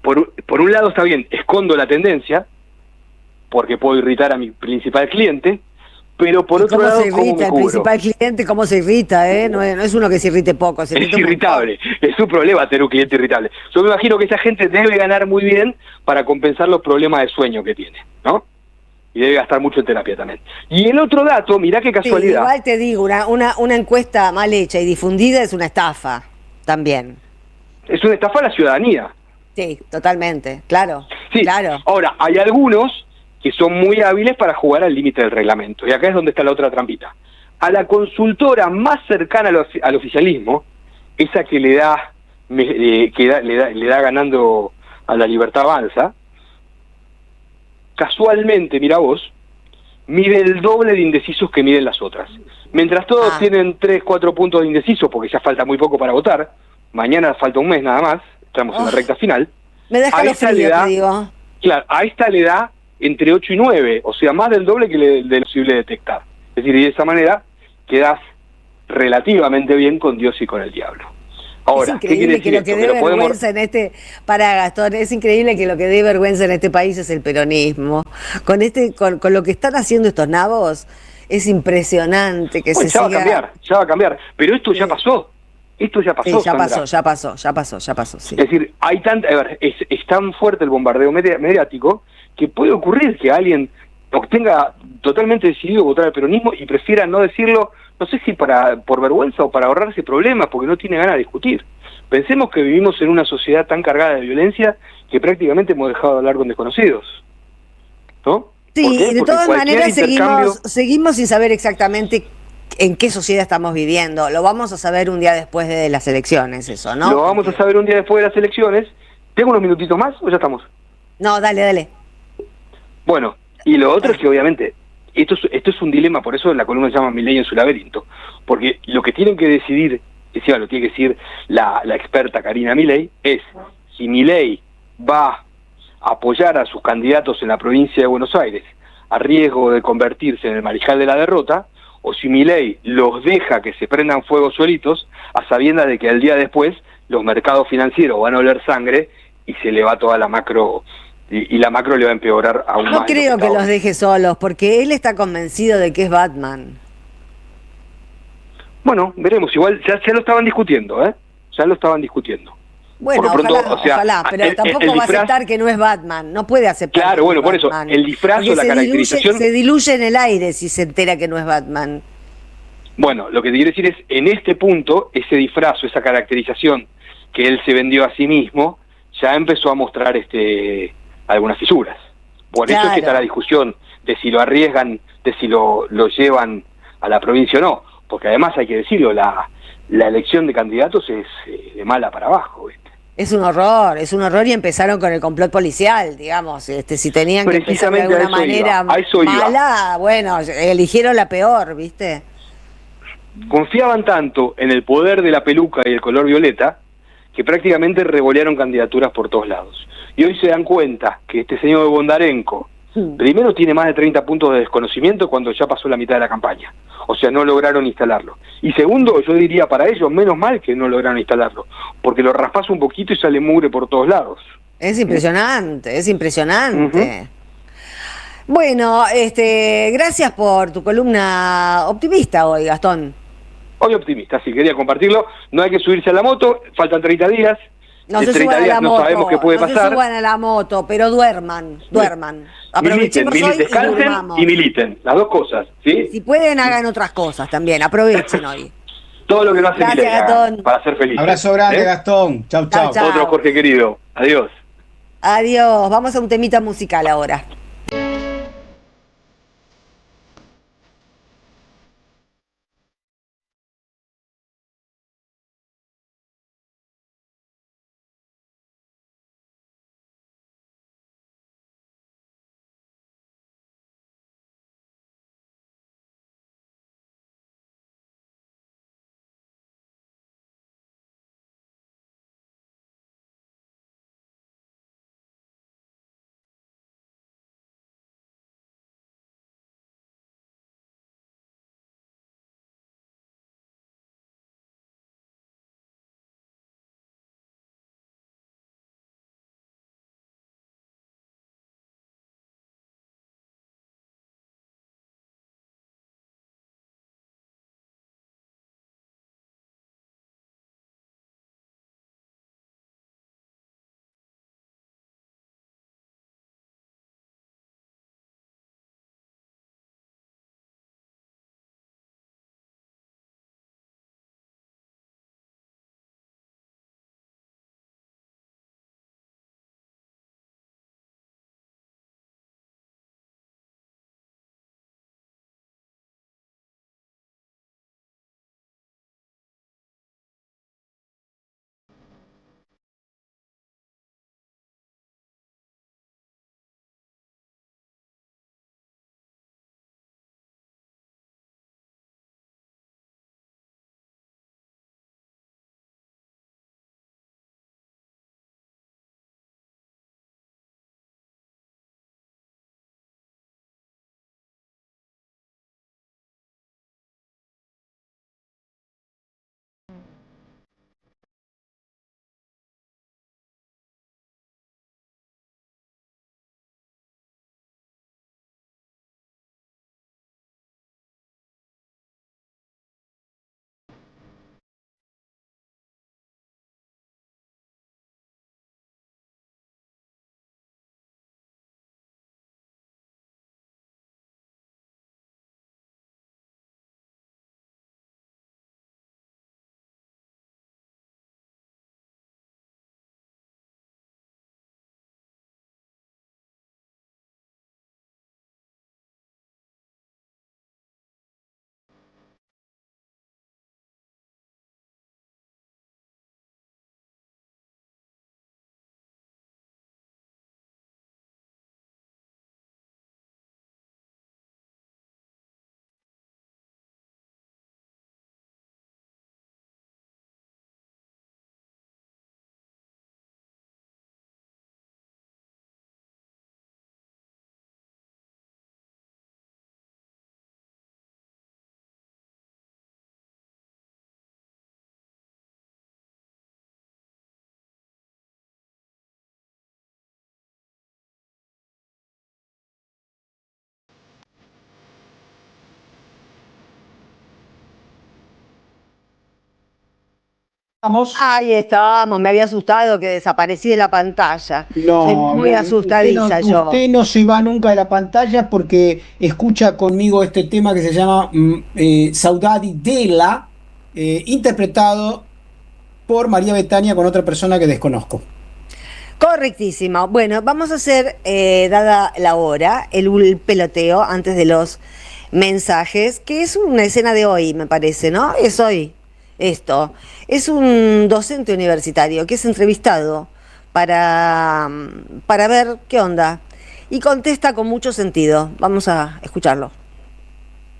por un lado está bien, escondo la tendencia, porque puedo irritar a mi principal cliente, pero por otro lado, ¿cómo me cubro? El principal cliente, ¿cómo se irrita? No es uno que se irrite poco. Es irritable, es un problema tener un cliente irritable. Yo me imagino que esa gente debe ganar muy bien para compensar los problemas de sueño que tiene, ¿no? Y debe gastar mucho en terapia también. Y el otro dato, mirá qué casualidad. Sí, igual te digo, una encuesta mal hecha y difundida es una estafa, también. Es una estafa a la ciudadanía. Sí, totalmente, claro. Sí, claro. Ahora, hay algunos que son muy hábiles para jugar al límite del reglamento. Y acá es donde está la otra trampita. A la consultora más cercana al oficialismo, esa que le da ganando a la Libertad Avanza, casualmente, mira vos, mide el doble de indecisos que miden las otras. Mientras todos tienen 3, 4 puntos de indecisos, porque ya falta muy poco para votar, mañana falta un mes nada más, estamos en la recta final. Me deja lo frío, te digo. Claro, a esta le da entre 8 y 9, o sea, más del doble que de posible detectar. Es decir, y de esa manera quedás relativamente bien con Dios y con el diablo. Ahora, es increíble que lo que dé vergüenza en para Gastón, es increíble que lo que dé vergüenza en este país es el peronismo. Con lo que están haciendo estos nabos, es impresionante que ya va a cambiar, pero esto ya pasó. Esto ya pasó. Sí, ya pasó. Sí. Es decir, es tan fuerte el bombardeo mediático que puede ocurrir que alguien tenga totalmente decidido votar al peronismo y prefiera no decirlo, no sé si por vergüenza o para ahorrarse problemas, porque no tiene ganas de discutir. Pensemos que vivimos en una sociedad tan cargada de violencia que prácticamente hemos dejado de hablar con desconocidos, ¿no? Sí, de todas maneras seguimos sin saber exactamente en qué sociedad estamos viviendo. Lo vamos a saber un día después de las elecciones, eso, ¿no? Lo vamos a saber un día después de las elecciones, ¿Tengo unos minutitos más o ya estamos? No, dale. Bueno, y lo otro es que obviamente, esto es un dilema, por eso la columna se llama Milei en su laberinto, porque lo que tienen que decidir, encima lo tiene que decir la experta Karina Milei, es si Milei va a apoyar a sus candidatos en la provincia de Buenos Aires a riesgo de convertirse en el mariscal de la derrota, o si Milei los deja que se prendan fuego solitos, a sabiendas de que al día después los mercados financieros van a oler sangre y se le va toda la macro, y la macro le va a empeorar aún más. No creo que los deje solos, porque él está convencido de que es Batman. Bueno, veremos, igual ya lo estaban discutiendo, ya lo estaban discutiendo. Bueno, ojalá, pero tampoco va a aceptar que no es Batman, no puede aceptar. Claro, bueno, por eso, el disfraz o la caracterización... Se diluye en el aire si se entera que no es Batman. Bueno, lo que te quiero decir es, en este punto, ese disfraz o esa caracterización que él se vendió a sí mismo, ya empezó a mostrar algunas fisuras. Por eso es que está la discusión de si lo arriesgan, de si lo llevan a la provincia o no, porque además hay que decirlo, la elección de candidatos es de mala para abajo, ¿viste? Es un horror y empezaron con el complot policial, digamos, si tenían que empezar de alguna manera mala, bueno, eligieron la peor, ¿viste? Confiaban tanto en el poder de la peluca y el color violeta que prácticamente revolearon candidaturas por todos lados. Y hoy se dan cuenta que este señor de Bondarenko, primero tiene más de 30 puntos de desconocimiento cuando ya pasó la mitad de la campaña. O sea, no lograron instalarlo. Y segundo, yo diría para ellos, menos mal que no lograron instalarlo, porque lo raspas un poquito y sale mugre por todos lados. Es impresionante, es impresionante. Bueno, gracias por tu columna optimista hoy, Gastón. Hoy optimista, sí, quería compartirlo. No hay que subirse a la moto, faltan 30 días. No se suban a la moto, no sabemos qué puede pasar. No se suban a la moto, pero duerman. Militen, descansen y militen, las dos cosas, ¿sí? Si pueden, hagan otras cosas también, aprovechen hoy. Todo lo que no hace Milei, Gastón. Para ser feliz. Abrazo grande, Gastón. Chau. Otro Jorge querido. Adiós. Adiós. Vamos a un temita musical ahora. Ahí estamos, me había asustado que desaparecí de la pantalla. No, soy muy asustadiza yo. Usted no se va nunca de la pantalla porque escucha conmigo este tema que se llama Saudade dela, interpretado por María Bethânia con otra persona que desconozco. Correctísimo. Bueno, vamos a hacer, dada la hora, el peloteo antes de los mensajes, que es una escena de hoy, me parece, ¿no? Es hoy. Esto es un docente universitario que es entrevistado para ver qué onda y contesta con mucho sentido. Vamos a escucharlo.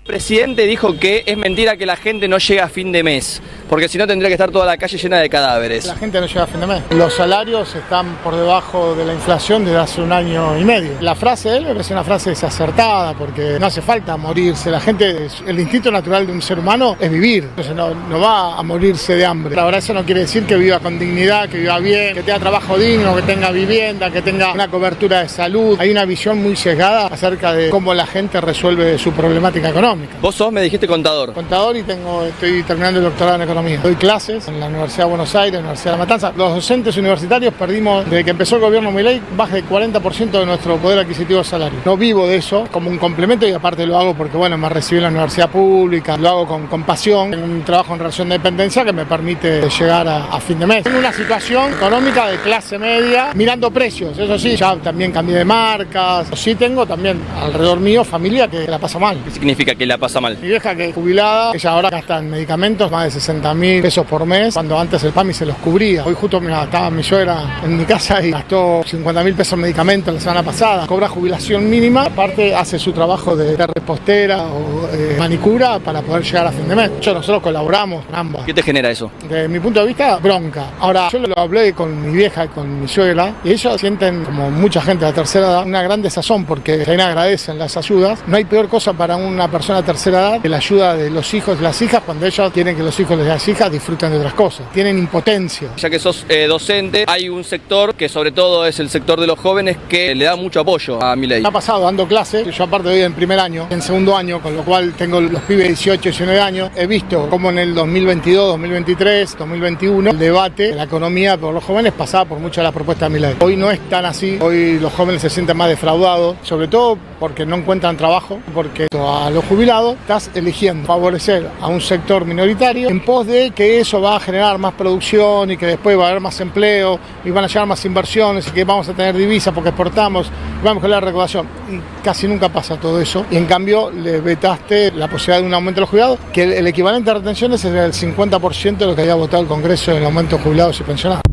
El presidente dijo que es mentira que la gente no llega a fin de mes, porque si no tendría que estar toda la calle llena de cadáveres. La gente no llega a fin de mes. Los salarios están por debajo de la inflación desde hace 1 año y medio. La frase de él me parece una frase desacertada, porque no hace falta morirse. La gente, el instinto natural de un ser humano es vivir, entonces no va a morirse de hambre. Ahora eso no quiere decir que viva con dignidad, que viva bien, que tenga trabajo digno, que tenga vivienda, que tenga una cobertura de salud. Hay una visión muy sesgada acerca de cómo la gente resuelve su problemática económica. Vos sos, me dijiste, contador. Contador y estoy terminando el doctorado en economía. Doy clases en la Universidad de Buenos Aires, la Universidad de La Matanza. Los docentes universitarios perdimos, desde que empezó el gobierno Milei, más del 40% de nuestro poder adquisitivo de salario. No vivo de eso como un complemento y aparte lo hago porque, me recibí en la universidad pública, lo hago con pasión. Tengo un trabajo en relación de dependencia que me permite llegar a fin de mes. Tengo una situación económica de clase media, mirando precios. Eso sí, ya también cambié de marcas. Sí tengo también alrededor mío familia que la pasa mal. ¿Qué significa que la pasa mal? Mi vieja, que es jubilada, ella ahora gasta en medicamentos más de 60.000 pesos por mes, cuando antes el PAMI se los cubría. Hoy justo estaba mi suegra en mi casa y gastó 50.000 pesos en medicamentos la semana pasada. Cobra jubilación mínima, aparte hace su trabajo de repostera o manicura para poder llegar a fin de mes. Nosotros colaboramos con ambas. ¿Qué te genera eso? Desde mi punto de vista, bronca. Ahora, yo lo hablé con mi vieja y con mi suegra y ellos sienten, como mucha gente de la tercera edad, una gran desazón porque también agradecen las ayudas. No hay peor cosa para una persona de tercera edad que la ayuda de los hijos y las hijas cuando ellos quieren que los hijos y las hijas disfruten de otras cosas. Tienen impotencia. Ya que sos docente, hay un sector que sobre todo es el sector de los jóvenes que le da mucho apoyo a Milei. Me ha pasado dando clases, yo aparte doy en primer año, en segundo año, con lo cual tengo los pibes de 18, 19 años. He visto cómo en el 2022, 2023, 2021 el debate de la economía por los jóvenes pasaba por muchas de las propuestas de Milei. Hoy no es tan así, hoy los jóvenes se sienten más defraudados, sobre todo porque no encuentran trabajo, porque a los jubilados estás eligiendo favorecer a un sector minoritario en pos de que eso va a generar más producción y que después va a haber más empleo y van a llegar más inversiones y que vamos a tener divisas porque exportamos y vamos a mejorar la recaudación. Y casi nunca pasa todo eso. Y en cambio le vetaste la posibilidad de un aumento de los jubilados, que el equivalente a retenciones es el 50% de lo que había votado el Congreso en el aumento de jubilados y pensionados.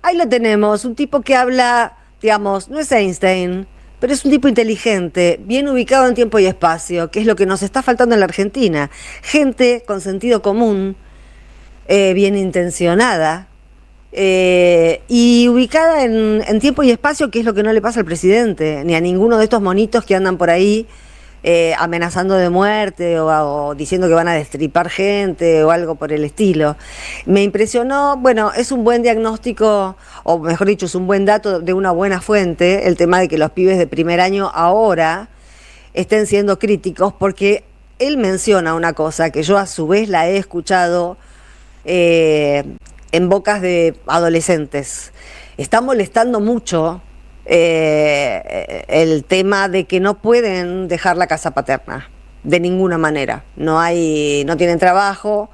Ahí lo tenemos, un tipo que habla, digamos, no es Einstein, pero es un tipo inteligente, bien ubicado en tiempo y espacio, que es lo que nos está faltando en la Argentina. Gente con sentido común, bien intencionada, y ubicada en tiempo y espacio, que es lo que no le pasa al presidente, ni a ninguno de estos monitos que andan por ahí amenazando de muerte o diciendo que van a destripar gente o algo por el estilo. Me impresionó, es un buen diagnóstico, o mejor dicho, es un buen dato de una buena fuente, el tema de que los pibes de primer año ahora estén siendo críticos, porque él menciona una cosa que yo a su vez la he escuchado en bocas de adolescentes. Está molestando mucho el tema de que no pueden dejar la casa paterna de ninguna manera. No tienen trabajo,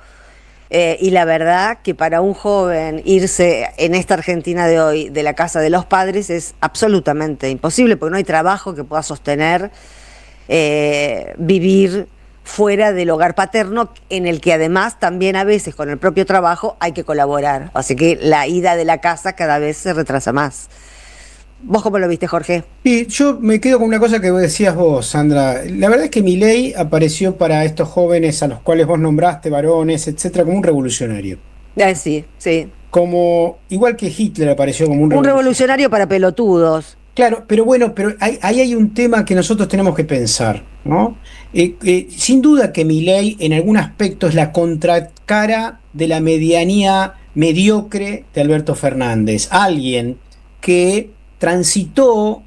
y la verdad que para un joven irse en esta Argentina de hoy de la casa de los padres es absolutamente imposible, porque no hay trabajo que pueda sostener vivir fuera del hogar paterno, en el que además también a veces con el propio trabajo hay que colaborar. Así que la ida de la casa cada vez se retrasa más. ¿Vos cómo lo viste, Jorge? Sí, yo me quedo con una cosa que decías vos, Sandra. La verdad es que Milei apareció para estos jóvenes a los cuales vos nombraste, varones, etcétera, como un revolucionario. Sí. Igual que Hitler apareció como un revolucionario para pelotudos. Claro, pero ahí hay un tema que nosotros tenemos que pensar, ¿no? Sin duda que Milei en algún aspecto es la contracara de la medianía mediocre de Alberto Fernández. Alguien que transitó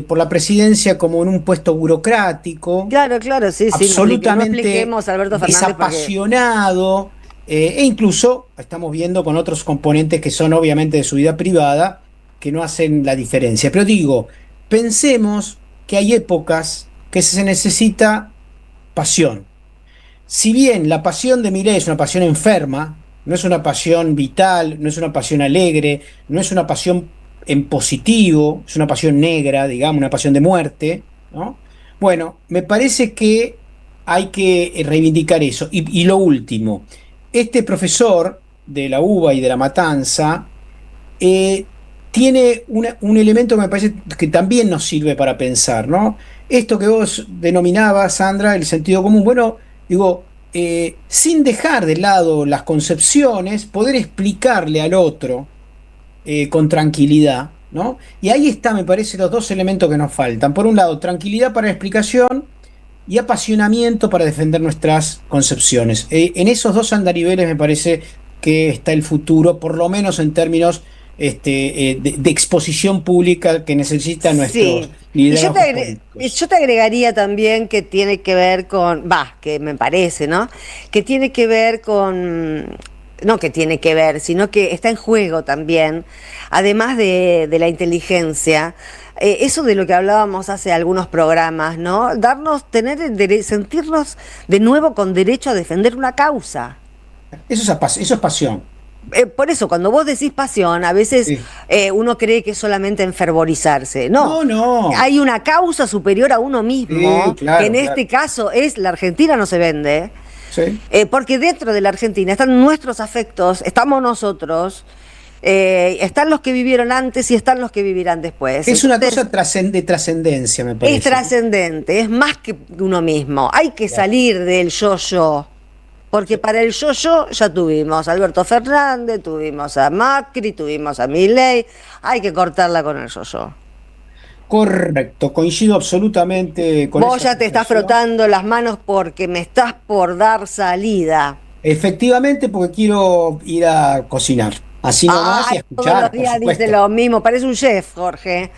por la presidencia como en un puesto burocrático. Claro, sí. Absolutamente no Alberto Fernández desapasionado, e incluso estamos viendo con otros componentes que son obviamente de su vida privada, que no hacen la diferencia. Pero digo, pensemos que hay épocas que se necesita pasión. Si bien la pasión de Milei es una pasión enferma, no es una pasión vital, no es una pasión alegre, no es una pasión en positivo, es una pasión negra, digamos, una pasión de muerte, ¿no? Bueno, me parece que hay que reivindicar eso. Y lo último, este profesor de la UBA y de La Matanza tiene un elemento que me parece que también nos sirve para pensar, ¿no? Esto que vos denominabas, Sandra, el sentido común, bueno, digo, sin dejar de lado las concepciones, poder explicarle al otro con tranquilidad, ¿no? Y ahí está, me parece, los dos elementos que nos faltan. Por un lado, tranquilidad para la explicación y apasionamiento para defender nuestras concepciones. En esos dos andariveles me parece que está el futuro, por lo menos en términos de exposición pública que necesita nuestros liderazgos políticos. Yo te agregaría también que tiene que ver con, que me parece, ¿no? Que tiene que ver con, no que tiene que ver, sino que está en juego también, además de la inteligencia, eso de lo que hablábamos hace algunos programas, ¿no? Sentirnos de nuevo con derecho a defender una causa. Eso es pasión. Por eso, cuando vos decís pasión, a veces uno cree que es solamente enfervorizarse. No, hay una causa superior a uno mismo, que en este caso es la Argentina no se vende. Sí. Porque dentro de la Argentina están nuestros afectos, estamos nosotros, están los que vivieron antes y están los que vivirán después. Es una cosa de trascendencia, me parece. Es trascendente, es más que uno mismo. Hay que salir del yo-yo. Porque para el yo-yo ya tuvimos a Alberto Fernández, tuvimos a Macri, tuvimos a Milei. Hay que cortarla con el yo-yo. Correcto, coincido absolutamente con eso. Vos ya te estás frotando las manos porque me estás por dar salida. Efectivamente, porque quiero ir a cocinar. Así nomás y a escuchar. Todos los días dice lo mismo, parece un chef, Jorge.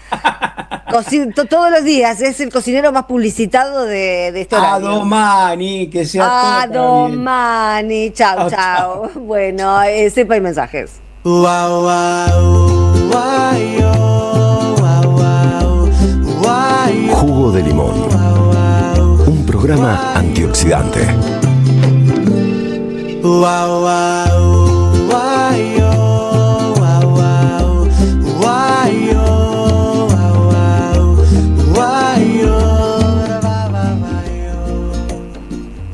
Todos los días, es el cocinero más publicitado de este horario. Domani, que sea todo Domani, chau. Bueno, sepa hay mensajes. Jugo de limón. Un programa antioxidante.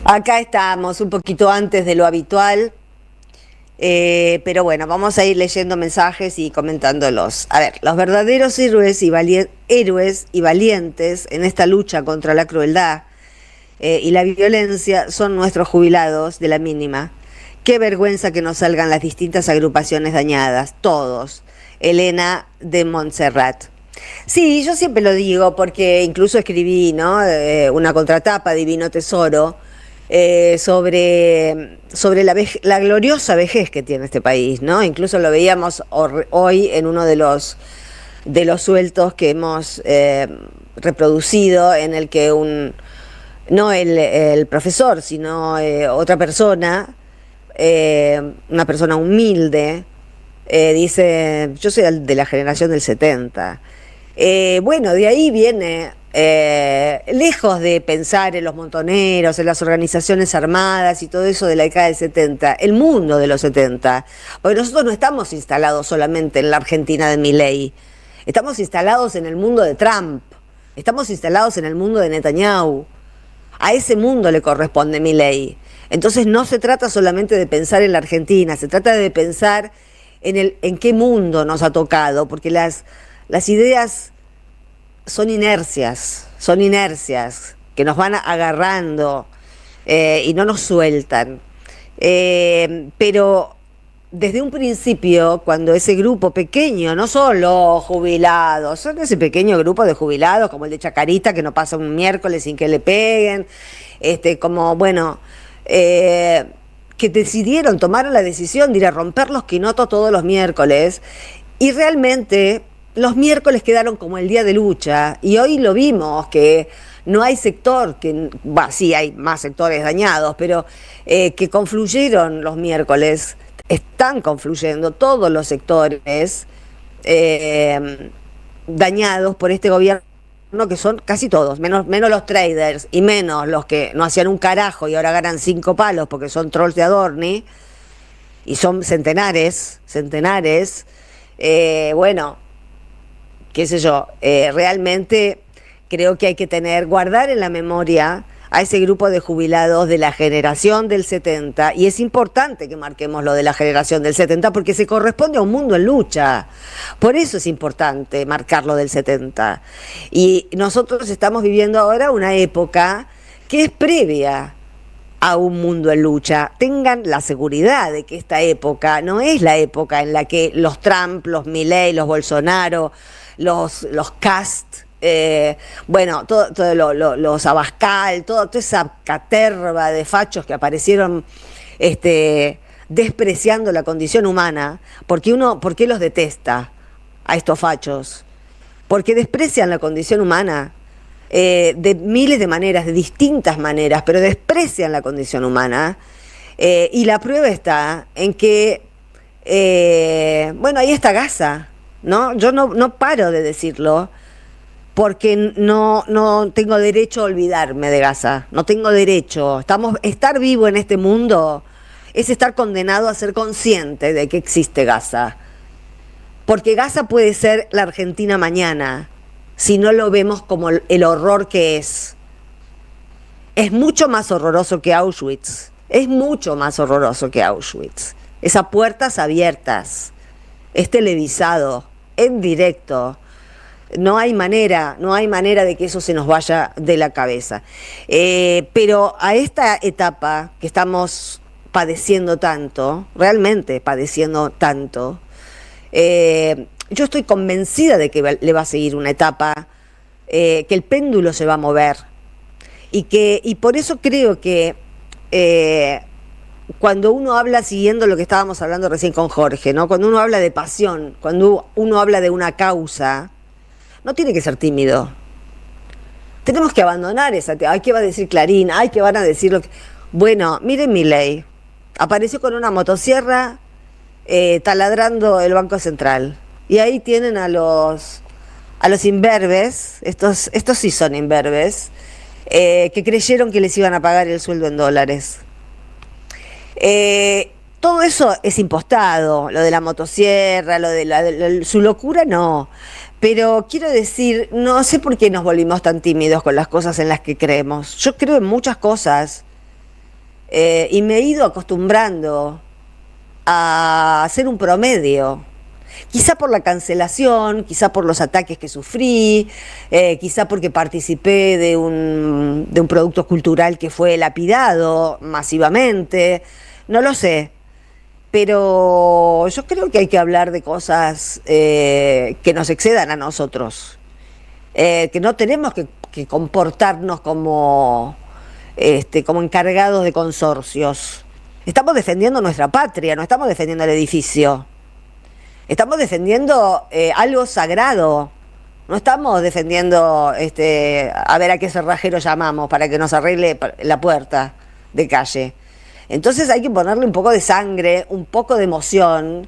Acá estamos, un poquito antes de lo habitual, pero bueno, vamos a ir leyendo mensajes y comentándolos. A ver, los verdaderos héroes y valientes en esta lucha contra la crueldad y la violencia son nuestros jubilados de la mínima. Qué vergüenza que nos salgan las distintas agrupaciones dañadas, todos. Elena de Montserrat. Sí, yo siempre lo digo porque incluso escribí, ¿no? Una contratapa, Divino Tesoro, sobre la gloriosa vejez que tiene este país, ¿no? Incluso lo veíamos hoy en uno de los sueltos que hemos reproducido, en el que no el profesor, sino otra persona, una persona humilde, dice: yo soy de la generación del 70. Bueno, de ahí viene, lejos de pensar en los montoneros, en las organizaciones armadas y todo eso de la década del 70, el mundo de los 70, porque nosotros no estamos instalados solamente en la Argentina de Milei, estamos instalados en el mundo de Trump, estamos instalados en el mundo de Netanyahu, a ese mundo le corresponde Milei. Entonces no se trata solamente de pensar en la Argentina, se trata de pensar en qué mundo nos ha tocado, porque las ideas son inercias que nos van agarrando y no nos sueltan. Pero desde un principio, cuando ese grupo pequeño, no solo jubilados, son ese pequeño grupo de jubilados, como el de Chacarita, que no pasa un miércoles sin que le peguen, que tomaron la decisión de ir a romper los quinotos todos los miércoles, y realmente los miércoles quedaron como el día de lucha, y hoy lo vimos, que no hay sector, sí hay más sectores dañados, pero que confluyeron los miércoles, están confluyendo todos los sectores dañados por este gobierno, que son casi todos, menos los traders y menos los que no hacían un carajo y ahora ganan 5 palos porque son trolls de Adorni, y son centenares, bueno, qué sé yo, realmente creo que hay que guardar en la memoria a ese grupo de jubilados de la generación del 70, y es importante que marquemos lo de la generación del 70 porque se corresponde a un mundo en lucha, por eso es importante marcarlo del 70, y nosotros estamos viviendo ahora una época que es previa a un mundo en lucha. Tengan la seguridad de que esta época no es la época en la que los Trump, los Milei, los Bolsonaro, los Cast, bueno, los Abascal, toda esa caterva de fachos que aparecieron despreciando la condición humana. ¿Por qué los detesta a estos fachos? Porque desprecian la condición humana de miles de maneras, de distintas maneras, pero desprecian la condición humana, y la prueba está en que bueno, ahí está Gaza, ¿no? Yo no paro de decirlo porque no tengo derecho a olvidarme de Gaza, no tengo derecho. Estar vivo en este mundo es estar condenado a ser consciente de que existe Gaza, porque Gaza puede ser la Argentina mañana si no lo vemos como el horror que es. Es mucho más horroroso que Auschwitz. Es mucho más horroroso que Auschwitz. Es a puertas abiertas. Es televisado, en directo. No hay manera de que eso se nos vaya de la cabeza. Pero a esta etapa que estamos padeciendo tanto, realmente padeciendo tanto, yo estoy convencida de que le va a seguir una etapa, que el péndulo se va a mover, y por eso creo que cuando uno habla, siguiendo lo que estábamos hablando recién con Jorge, ¿no? Cuando uno habla de pasión, cuando uno habla de una causa, no tiene que ser tímido. Tenemos que abandonar esa. Ay, ¿qué va a decir Clarín? Ay, ¿qué van a decir? Bueno, miren Milei. Apareció con una motosierra taladrando el Banco Central. Y ahí tienen a los imberbes, estos sí son imberbes, que creyeron que les iban a pagar el sueldo en dólares. Todo eso es impostado, lo de la motosierra, lo de su locura no. Pero quiero decir, no sé por qué nos volvimos tan tímidos con las cosas en las que creemos. Yo creo en muchas cosas, y me he ido acostumbrando a hacer un promedio. Quizá por la cancelación, quizá por los ataques que sufrí, quizá porque participé de un producto cultural que fue lapidado masivamente, no lo sé. Pero yo creo que hay que hablar de cosas que nos excedan a nosotros, que no tenemos que comportarnos como encargados de consorcios. Estamos defendiendo nuestra patria, no estamos defendiendo el edificio. Estamos defendiendo algo sagrado. No estamos defendiendo a ver a qué cerrajero llamamos para que nos arregle la puerta de calle. Entonces hay que ponerle un poco de sangre, un poco de emoción,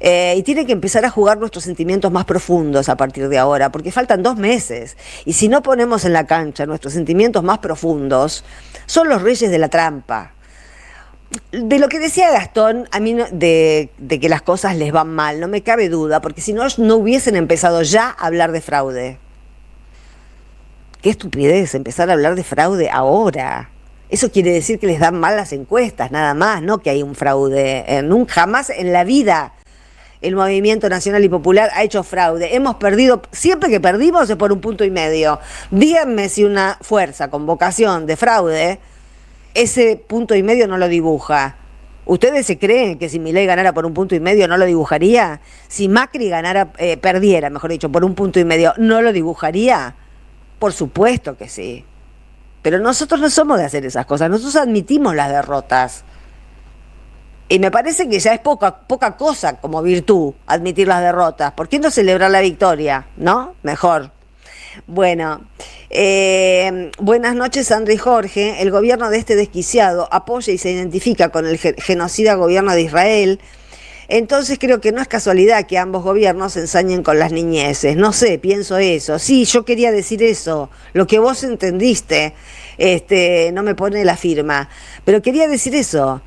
y tiene que empezar a jugar nuestros sentimientos más profundos a partir de ahora, porque faltan 2 meses. Y si no ponemos en la cancha nuestros sentimientos más profundos, son los reyes de la trampa. De lo que decía Gastón, a mí de que las cosas les van mal, no me cabe duda, porque si no hubiesen empezado ya a hablar de fraude. Qué estupidez empezar a hablar de fraude ahora. Eso quiere decir que les dan mal las encuestas, nada más, no que hay un fraude. Jamás en la vida el Movimiento Nacional y Popular ha hecho fraude. Hemos perdido, siempre que perdimos es por 1,5 puntos. Díganme si una fuerza con vocación de fraude ese 1,5 puntos no lo dibuja. ¿Ustedes se creen que si Milei ganara por 1,5 puntos no lo dibujaría? Si Macri perdiera, mejor dicho, por 1,5 puntos, ¿no lo dibujaría? Por supuesto que sí. Pero nosotros no somos de hacer esas cosas, nosotros admitimos las derrotas. Y me parece que ya es poca cosa como virtud admitir las derrotas. ¿Por qué no celebrar la victoria? ¿No? Mejor. Bueno, buenas noches, Sandra y Jorge. El gobierno de este desquiciado apoya y se identifica con el genocida gobierno de Israel. Entonces creo que no es casualidad que ambos gobiernos se ensañen con las niñeces. No sé, pienso eso. Sí, yo quería decir eso. Lo que vos entendiste, no me pone la firma. Pero quería decir eso.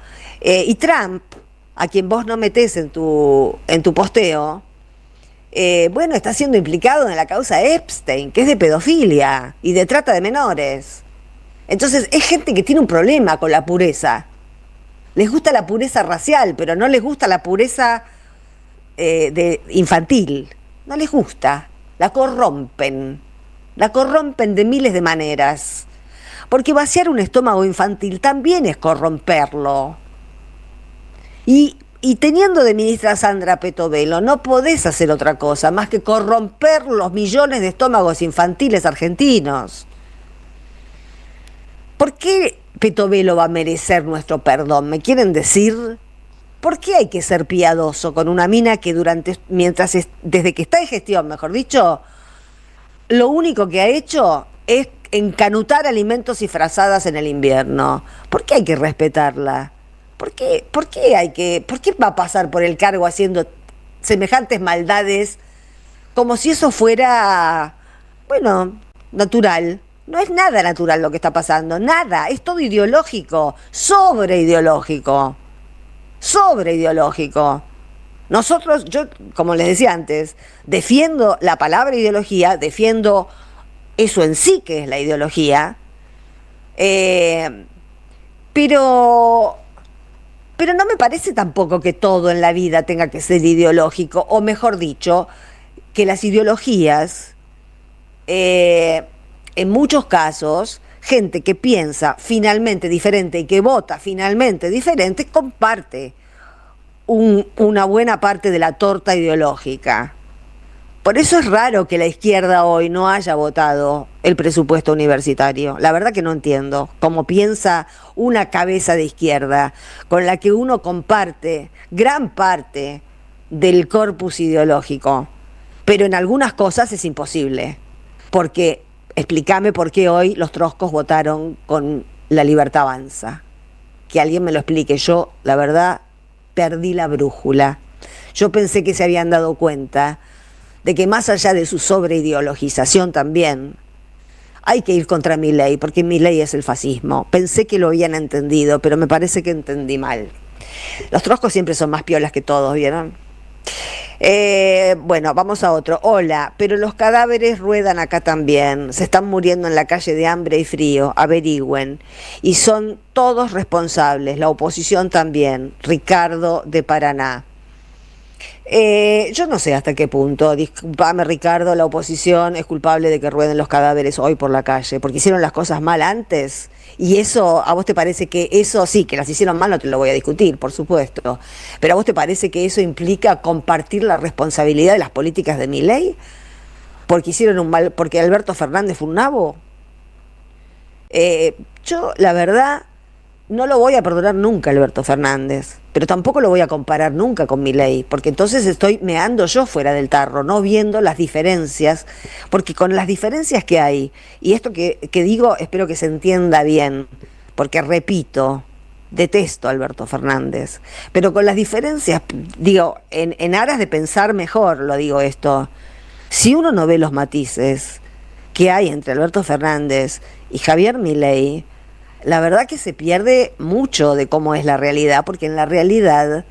Y Trump, a quien vos no metés en tu posteo, bueno, está siendo implicado en la causa Epstein, que es de pedofilia y de trata de menores. Entonces es gente que tiene un problema con la pureza. Les gusta la pureza racial, pero no les gusta la pureza infantil. No les gusta. La corrompen. La corrompen de miles de maneras. Porque vaciar un estómago infantil también es corromperlo. Y teniendo de ministra a Sandra Petovelo, no podés hacer otra cosa más que corromper los millones de estómagos infantiles argentinos. ¿Por qué Petovelo va a merecer nuestro perdón? ¿Me quieren decir? ¿Por qué hay que ser piadoso con una mina que desde que está en gestión, mejor dicho, lo único que ha hecho es encanutar alimentos y frazadas en el invierno? ¿Por qué hay que respetarla? ¿Por qué va a pasar por el cargo haciendo semejantes maldades como si eso fuera, bueno, natural? No es nada natural lo que está pasando, nada, es todo ideológico, sobreideológico. Nosotros, yo, como les decía antes, defiendo la palabra ideología, defiendo eso en sí que es la ideología, pero no me parece tampoco que todo en la vida tenga que ser ideológico, o mejor dicho, que las ideologías, en muchos casos, gente que piensa finalmente diferente y que vota finalmente diferente, comparte una buena parte de la torta ideológica. Por eso es raro que la izquierda hoy no haya votado el presupuesto universitario. La verdad que no entiendo cómo piensa una cabeza de izquierda con la que uno comparte gran parte del corpus ideológico. Pero en algunas cosas es imposible. Porque, explícame por qué hoy los troscos votaron con La Libertad Avanza. Que alguien me lo explique. Yo, la verdad, perdí la brújula. Yo pensé que se habían dado cuenta de que más allá de su sobreideologización también, hay que ir contra Milei, porque Milei es el fascismo. Pensé que lo habían entendido, pero me parece que entendí mal. Los troscos siempre son más piolas que todos, ¿vieron? Bueno, vamos a otro. Hola, pero los cadáveres ruedan acá también. Se están muriendo en la calle de hambre y frío. Averigüen. Y son todos responsables. La oposición también. Ricardo de Paraná. Yo no sé hasta qué punto, discúlpame Ricardo, la oposición es culpable de que rueden los cadáveres hoy por la calle, porque hicieron las cosas mal antes, y eso, ¿a vos te parece que eso sí, que las hicieron mal? No te lo voy a discutir, por supuesto, pero ¿a vos te parece que eso implica compartir la responsabilidad de las políticas de Milei? Porque hicieron un mal, porque Alberto Fernández fue un nabo. Yo, la verdad, no lo voy a perdonar nunca a Alberto Fernández, pero tampoco lo voy a comparar nunca con Milei, porque entonces estoy meando yo fuera del tarro, no viendo las diferencias, porque con las diferencias que hay, y esto que digo espero que se entienda bien, porque repito, detesto a Alberto Fernández, pero con las diferencias, digo, en aras de pensar mejor lo digo esto, si uno no ve los matices que hay entre Alberto Fernández y Javier Milei, la verdad que se pierde mucho de cómo es la realidad, porque en la realidad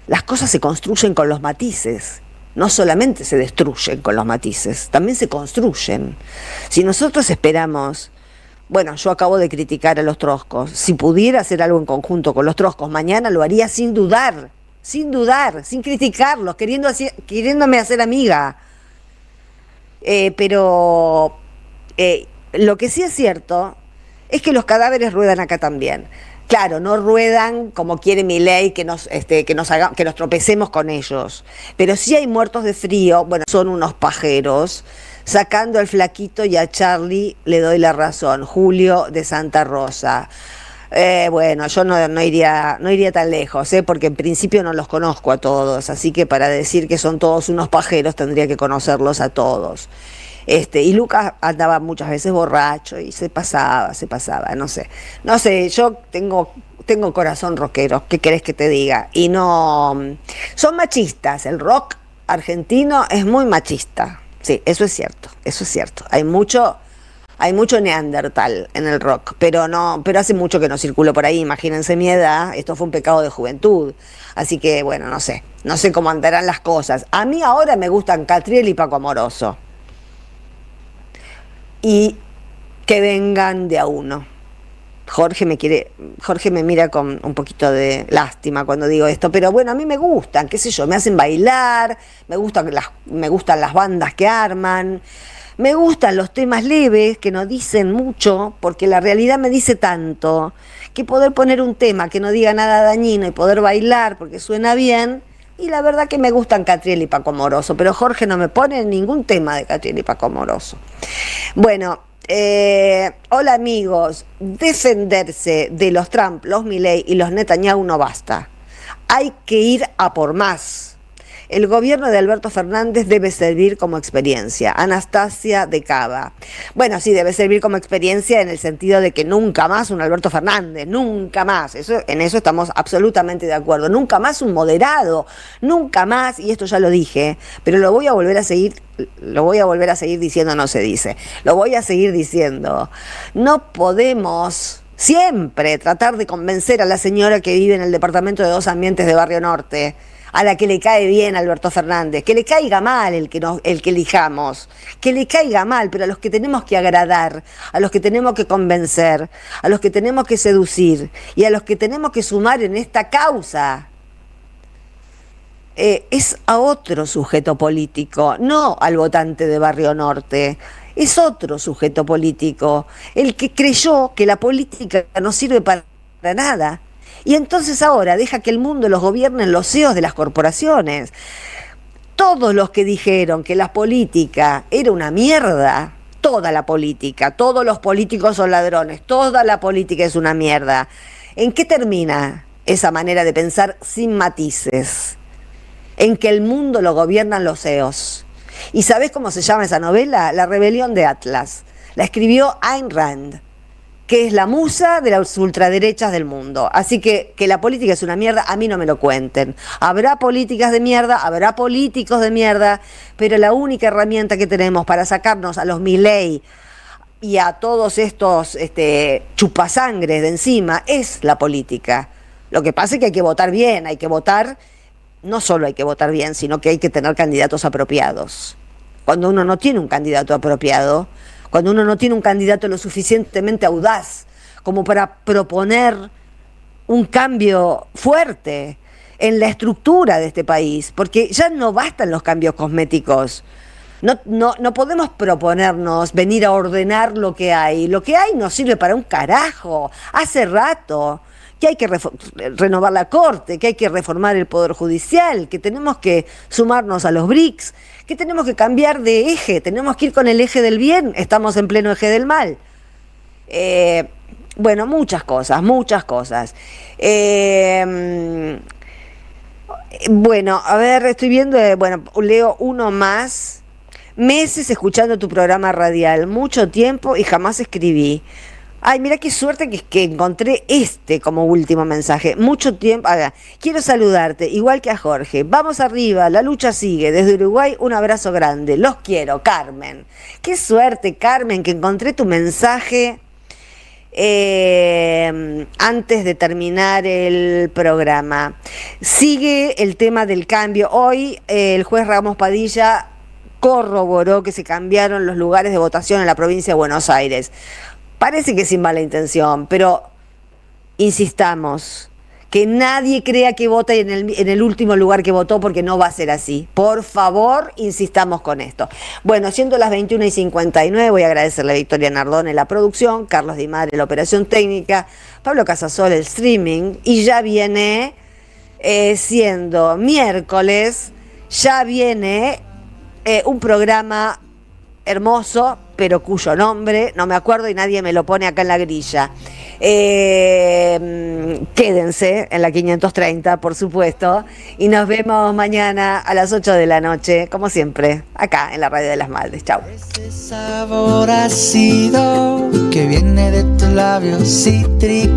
las cosas se construyen con los matices, no solamente se destruyen con los matices, también se construyen. Si nosotros esperamos, bueno, yo acabo de criticar a los troscos, si pudiera hacer algo en conjunto con los troscos, mañana lo haría sin dudar, sin criticarlos, queriéndome hacer amiga. Pero lo que sí es cierto es que los cadáveres ruedan acá también. Claro, no ruedan como quiere Milei que nos tropecemos con ellos. Pero sí hay muertos de frío, bueno, son unos pajeros. Sacando al flaquito y a Charlie le doy la razón. Julio de Santa Rosa. Bueno, yo no iría tan lejos, porque en principio no los conozco a todos, así que para decir que son todos unos pajeros tendría que conocerlos a todos. Y Lucas andaba muchas veces borracho y se pasaba, no sé, yo tengo corazón rockero, ¿qué querés que te diga? Y no, son machistas, el rock argentino es muy machista, sí, eso es cierto, hay mucho neandertal en el rock, pero hace mucho que no circulo por ahí, imagínense mi edad, esto fue un pecado de juventud, así que bueno, no sé cómo andarán las cosas. A mí ahora me gustan Catriel y Paco Amoroso, y que vengan de a uno. Jorge me mira con un poquito de lástima cuando digo esto, pero bueno, a mí me gustan, qué sé yo, me hacen bailar, me gustan las bandas que arman, me gustan los temas leves que no dicen mucho, porque la realidad me dice tanto, que poder poner un tema que no diga nada dañino y poder bailar porque suena bien, y la verdad que me gustan Catriel y Paco Amoroso, pero Jorge no me pone ningún tema de Catriel y Paco Amoroso. Bueno, hola amigos, defenderse de los Trump, los Milei y los Netanyahu no basta, hay que ir a por más. El gobierno de Alberto Fernández debe servir como experiencia. Anastasia de Cava. Bueno, sí, debe servir como experiencia en el sentido de que nunca más un Alberto Fernández, nunca más. En eso estamos absolutamente de acuerdo. Nunca más un moderado, nunca más, y esto ya lo dije, pero lo voy a volver a seguir diciendo, no se dice. Lo voy a seguir diciendo. No podemos siempre tratar de convencer a la señora que vive en el departamento de 2 ambientes de Barrio Norte, a la que le cae bien Alberto Fernández, que le caiga mal el que elijamos, que le caiga mal, pero a los que tenemos que agradar, a los que tenemos que convencer, a los que tenemos que seducir y a los que tenemos que sumar en esta causa, es a otro sujeto político, no al votante de Barrio Norte. Es otro sujeto político, el que creyó que la política no sirve para nada. Y entonces ahora deja que el mundo los gobiernen los CEOs de las corporaciones. Todos los que dijeron que la política era una mierda, toda la política, todos los políticos son ladrones, toda la política es una mierda. ¿En qué termina esa manera de pensar sin matices? En que el mundo lo gobiernan los CEOs. ¿Y sabés cómo se llama esa novela? La rebelión de Atlas. La escribió Ayn Rand, que es la musa de las ultraderechas del mundo. Así que la política es una mierda, a mí no me lo cuenten. Habrá políticas de mierda, habrá políticos de mierda, pero la única herramienta que tenemos para sacarnos a los Milei y a todos estos chupasangres de encima es la política. Lo que pasa es que hay que votar bien, no solo hay que votar bien, sino que hay que tener candidatos apropiados. Cuando uno no tiene un candidato apropiado, cuando uno no tiene un candidato lo suficientemente audaz como para proponer un cambio fuerte en la estructura de este país, porque ya no bastan los cambios cosméticos. No podemos proponernos venir a ordenar lo que hay. Lo que hay no sirve para un carajo. Hace rato que hay que renovar la Corte, que hay que reformar el Poder Judicial, que tenemos que sumarnos a los BRICS, que tenemos que cambiar de eje, tenemos que ir con el eje del bien, estamos en pleno eje del mal. Bueno, muchas cosas. Bueno, a ver, estoy viendo, leo uno más. Meses escuchando tu programa radial, mucho tiempo y jamás escribí. Ay, mira qué suerte que encontré como último mensaje. Mucho tiempo. Quiero saludarte, igual que a Jorge. Vamos arriba, la lucha sigue. Desde Uruguay, un abrazo grande. Los quiero, Carmen. Qué suerte, Carmen, que encontré tu mensaje antes de terminar el programa. Sigue el tema del cambio. Hoy el juez Ramos Padilla corroboró que se cambiaron los lugares de votación en la provincia de Buenos Aires. Parece que sin mala intención, pero insistamos, que nadie crea que vota en el último lugar que votó, porque no va a ser así. Por favor, insistamos con esto. Bueno, siendo las 21:59, voy a agradecerle a Victoria Nardone la producción, Carlos Di Madre la operación técnica, Pablo Casasol el streaming, y ya viene siendo miércoles, ya viene un programa hermoso pero cuyo nombre no me acuerdo y nadie me lo pone acá en la grilla. Quédense en la 530, por supuesto, y nos vemos mañana a las 8 de la noche, como siempre, acá en la Radio de las Maldes. Chau. Ese sabor ácido que viene de tus labios cítricos.